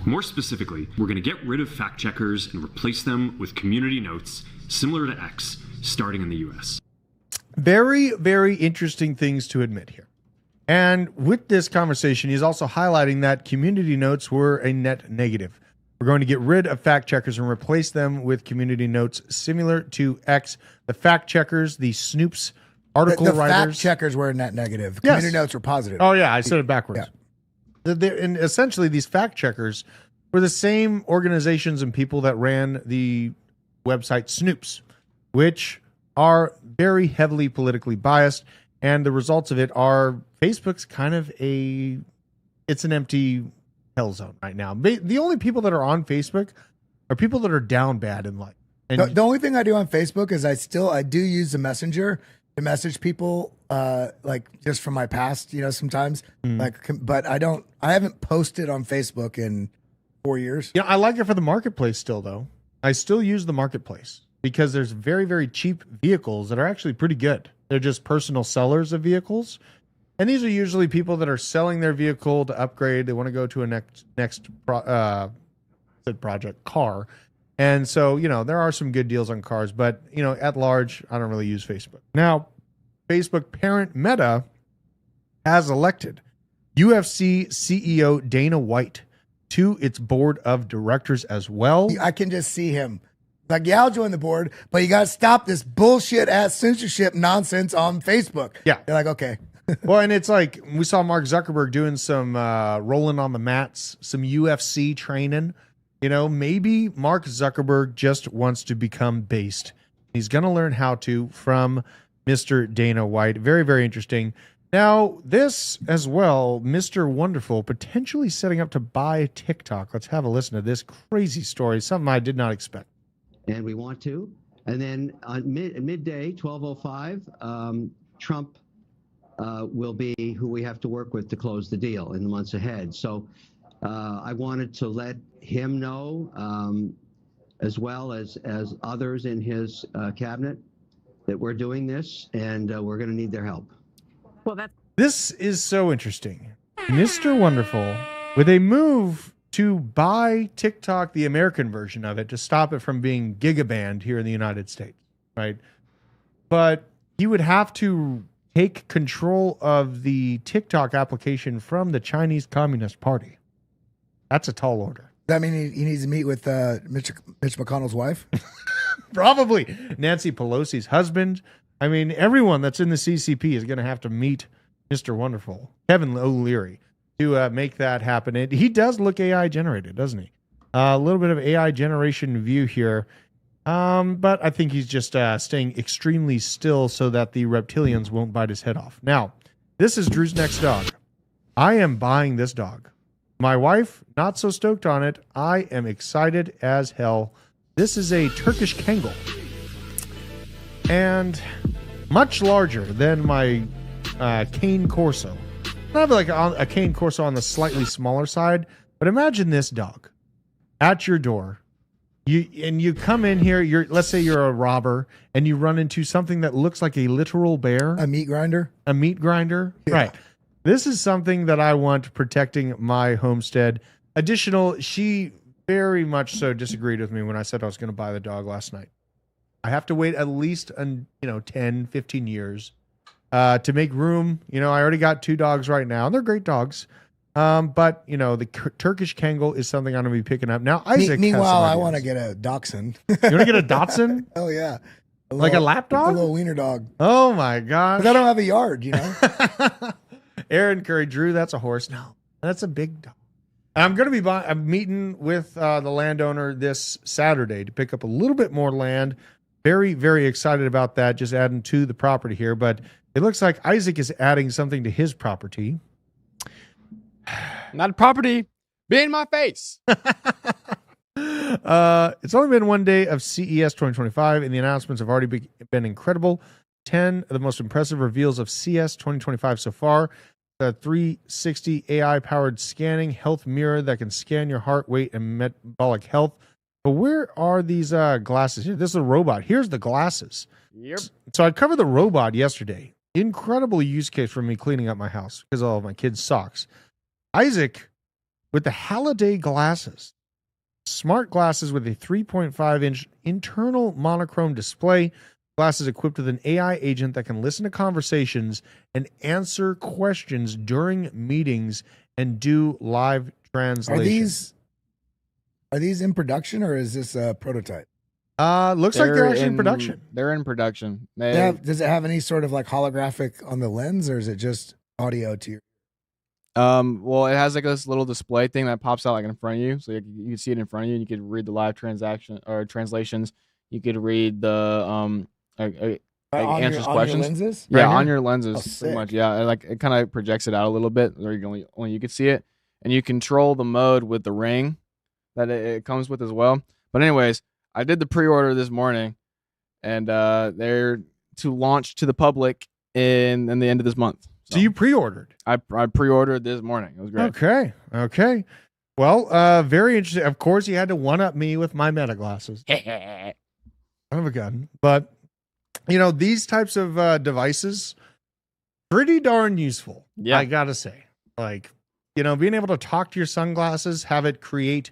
More specifically, we're going to get rid of fact checkers and replace them with community notes similar to X, starting in the US. Very, very interesting things to admit here. And with this conversation, he's also highlighting that community notes were a net negative. We're going to get rid of fact checkers and replace them with community notes similar to X. The fact checkers, the Snoops article the writers. fact checkers were a net negative. Yes. Community notes were positive. Oh, yeah, I said it backwards. Yeah. And essentially, these fact checkers were the same organizations and people that ran the website Snoops, which are very heavily politically biased. And the results of it are Facebook's kind of it's an empty hell zone right now. The only people that are on Facebook are people that are down bad in life. And The only thing I do on Facebook is I do use the Messenger to message people, like just from my past, sometimes but I haven't posted on Facebook in 4 years. I like it for the marketplace still, though. I still use the marketplace because there's very, very cheap vehicles that are actually pretty good. They're just personal sellers of vehicles. And these are usually people that are selling their vehicle to upgrade. They want to go to a next project car. And so, there are some good deals on cars, but, at large, I don't really use Facebook. Now, Facebook parent Meta has elected UFC CEO Dana White to its board of directors as well. I can just see him. Like, I'll join the board, but you got to stop this bullshit ass censorship nonsense on Facebook. Yeah. They're like, okay. Well, and it's like we saw Mark Zuckerberg doing some rolling on the mats, some UFC training. Maybe Mark Zuckerberg just wants to become based. He's going to learn how to from Mr. Dana White. Very, very interesting. Now, this as well, Mr. Wonderful potentially setting up to buy TikTok. Let's have a listen to this crazy story, something I did not expect. And we want to. And then on midday, 12:05, Trump will be who we have to work with to close the deal in the months ahead. So I wanted to let him know as well as others in his cabinet, that we're doing this, and we're going to need their help. Well, that's This is so interesting. Mr. Wonderful, with a move to buy TikTok, the American version of it, to stop it from being gigabanned here in the United States, right? But he would have to take control of the TikTok application from the Chinese Communist Party. That's a tall order. Does that mean he needs to meet with Mitch McConnell's wife? Probably Nancy Pelosi's husband. I mean, everyone that's in the CCP is going to have to meet Mr. Wonderful, Kevin O'Leary, to make that happen. And he does look AI generated, doesn't he? A little bit of AI generation view here. But I think he's just staying extremely still so that the reptilians won't bite his head off. Now, this is Drew's next dog. I am buying this dog. My wife, not so stoked on it. I am excited as hell. This is a Turkish Kangal. And much larger than my Cane Corso. I have like a Cane Corso on the slightly smaller side, but imagine this dog at your door. You come in here, let's say you're a robber, and you run into something that looks like a literal bear. A meat grinder? A meat grinder? Yeah. Right. This is something that I want protecting my homestead. Additional, she very much so disagreed with me when I said I was going to buy the dog last night. I have to wait at least 10, 15 years to make room. I already got 2 dogs right now, and they're great dogs. But the Turkish Kangal is something I'm going to be picking up now. Isaac. Meanwhile, I want to get a dachshund. You want to get a Dachshund? Oh yeah, Like a lap dog? a little wiener dog. Oh my gosh! But I don't have a yard, Aaron Curry, Drew, that's a horse. No, that's a big dog. I'm going to be I'm meeting with the landowner this Saturday to pick up a little bit more land. Very, very excited about that. Just adding to the property here, but it looks like Isaac is adding something to his property. Not a property. Be in my face. It's only been one day of CES 2025, and the announcements have already been incredible. 10 of the most impressive reveals of CES 2025 so far. The 360 AI-powered scanning health mirror that can scan your heart rate and metabolic health. But where are these glasses here? This is a robot. Here's the glasses. Yep. So I covered the robot yesterday. Incredible use case for me cleaning up my house because of all of my kids' socks. Isaac with the Halliday glasses. Smart glasses with a 3.5-inch internal monochrome display. Glasses equipped with an AI agent that can listen to conversations and answer questions during meetings and do live translation. Are these in production, or is this a prototype? Looks like they're actually in production. They're in production. Does it have any sort of like holographic on the lens, or is it just audio to your? Well, it has like this little display thing that pops out like in front of you, so you can see it in front of you, and you can read the live transaction or translations. You could read the answers questions. On your lenses? Yeah, Right on here? your lenses, pretty much. Yeah, it kind of projects it out a little bit, or only you can see it, and you control the mode with the ring that it comes with as well. But anyways, I did the pre-order this morning, and they're to launch to the public in the end of this month. So you pre-ordered? I pre-ordered this morning. It was great. Okay. Well, very interesting. Of course, you had to one-up me with my meta glasses. Son of a gun. But, these types of devices, pretty darn useful. Yeah. I got to say. Being able to talk to your sunglasses, have it create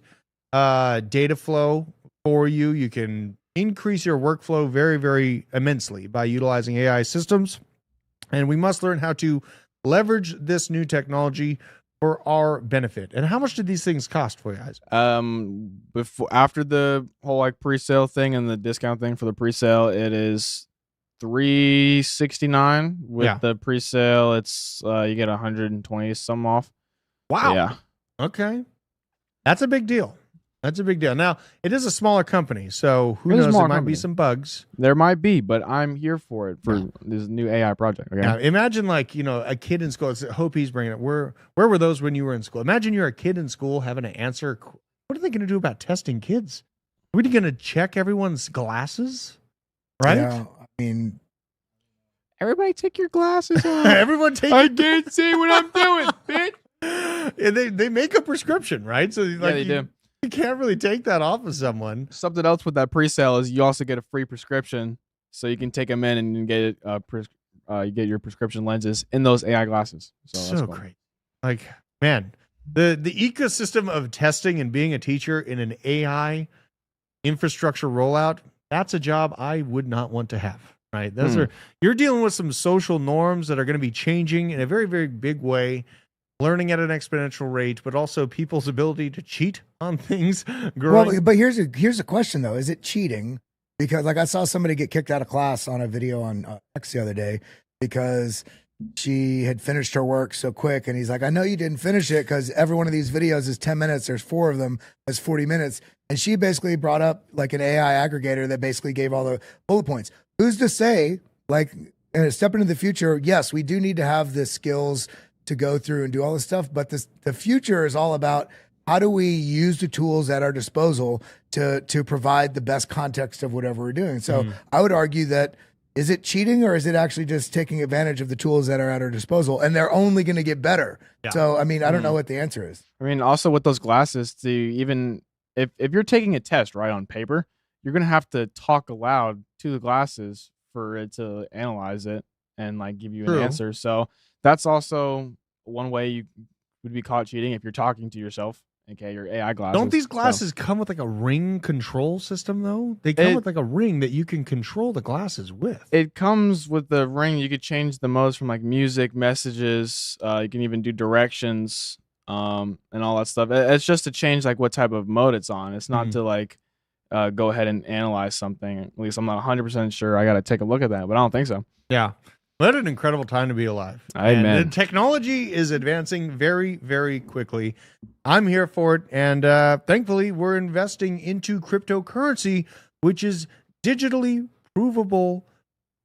data flow for you. You can increase your workflow very, very immensely by utilizing AI systems. And we must learn how to leverage this new technology for our benefit. And how much did these things cost for you guys? After the whole pre-sale thing and the discount thing for the pre-sale, it is $369. With the pre-sale, it's you get 120 some off. Wow. Yeah. Okay. That's a big deal. Now, it is a smaller company, so who knows? There might be some bugs. There might be, but I'm here for it for this new AI project. Okay. Now, imagine a kid in school. Hope he's bringing it. Where were those when you were in school? Imagine you're a kid in school having to answer. What are they going to do about testing kids? Are we going to check everyone's glasses? Right? Yeah, I mean, everybody take your glasses off. Everyone take. I can't see what I'm doing, bitch. They make a prescription, right? So they do. You can't really take that off of someone. Something else with that pre-sale is you also get a free prescription, so you can take them in and get it. You get your prescription lenses in those AI glasses. So that's cool. Great. Like, man, the ecosystem of testing and being a teacher in an AI infrastructure rollout, that's a job I would not want to have. Right? You're dealing with some social norms that are going to be changing in a very, very big way. Learning at an exponential rate, but also people's ability to cheat on things growing. Well, but here's a question though: is it cheating? Because like I saw somebody get kicked out of class on a video on X the other day because she had finished her work so quick, and he's like, "I know you didn't finish it because every one of these videos is 10 minutes. There's 4 of them. That's 40 minutes." And she basically brought up like an AI aggregator that basically gave all the bullet points. Who's to say, like, a step into the future? Yes, we do need to have the skills to go through and do all this stuff, but the future is all about how do we use the tools at our disposal to provide the best context of whatever we're doing. So I would argue that, is it cheating or is it actually just taking advantage of the tools that are at our disposal, and they're only going to get better? Yeah. So I mean, I don't know what the answer is. I mean, also with those glasses, to even if you're taking a test right on paper, you're gonna have to talk aloud to the glasses for it to analyze it and like give you an answer. So that's also one way you would be caught cheating if you're talking to yourself. Okay, your AI glasses. Don't these glasses come with like a ring control system though? They come with like a ring that you can control the glasses with. It comes with the ring. You could change the modes from like music, messages. You can even do directions, and all that stuff. It's just to change like what type of mode it's on. It's not to like go ahead and analyze something. At least I'm not 100% sure. I got to take a look at that, but I don't think so. Yeah. What an incredible time to be alive. Amen. The technology is advancing very, very quickly. I'm here for it. And thankfully, we're investing into cryptocurrency, which is digitally provable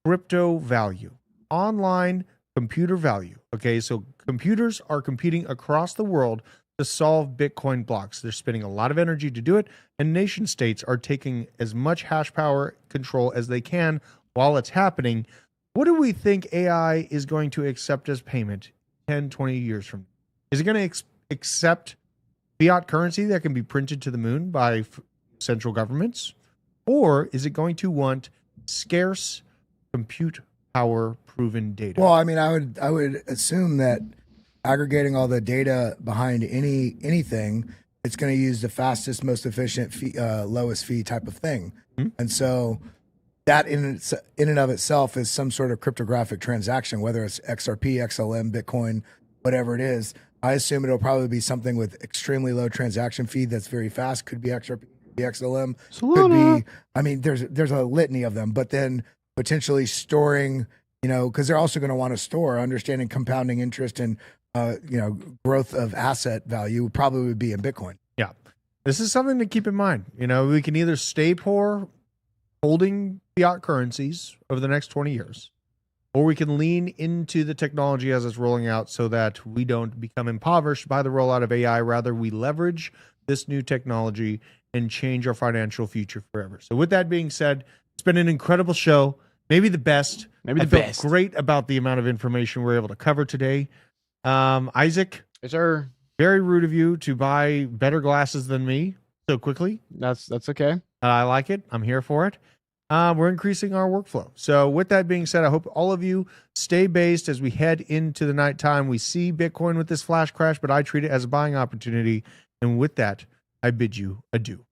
crypto value, online computer value. Okay, so computers are competing across the world to solve Bitcoin blocks. They're spending a lot of energy to do it, and nation states are taking as much hash power control as they can while it's happening. What do we think AI is going to accept as payment 10, 20 years from now? Is it going to accept fiat currency that can be printed to the moon by central governments? Or is it going to want scarce compute power proven data? Well, I mean, I would assume that aggregating all the data behind anything, it's going to use the fastest, most efficient, lowest fee type of thing. And so that in and of itself is some sort of cryptographic transaction, whether it's XRP, XLM, Bitcoin, whatever it is. I assume it'll probably be something with extremely low transaction fee that's very fast. Could be XRP, could be XLM, could be. I mean, there's a litany of them, but then potentially storing, because they're also going to want to store, understanding compounding interest and growth of asset value probably would be in Bitcoin. Yeah, this is something to keep in mind. We can either stay poor holding fiat currencies over the next 20 years, or we can lean into the technology as it's rolling out so that we don't become impoverished by the rollout of AI. Rather, we leverage this new technology and change our financial future forever. So with that being said, it's been an incredible show. Maybe the best. I felt great about the amount of information we're able to cover today. Isaac, yes, sir. Very rude of you to buy better glasses than me so quickly. That's okay. I like it. I'm here for it. We're increasing our workflow. So with that being said, I hope all of you stay based as we head into the nighttime. We see Bitcoin with this flash crash, but I treat it as a buying opportunity. And with that, I bid you adieu.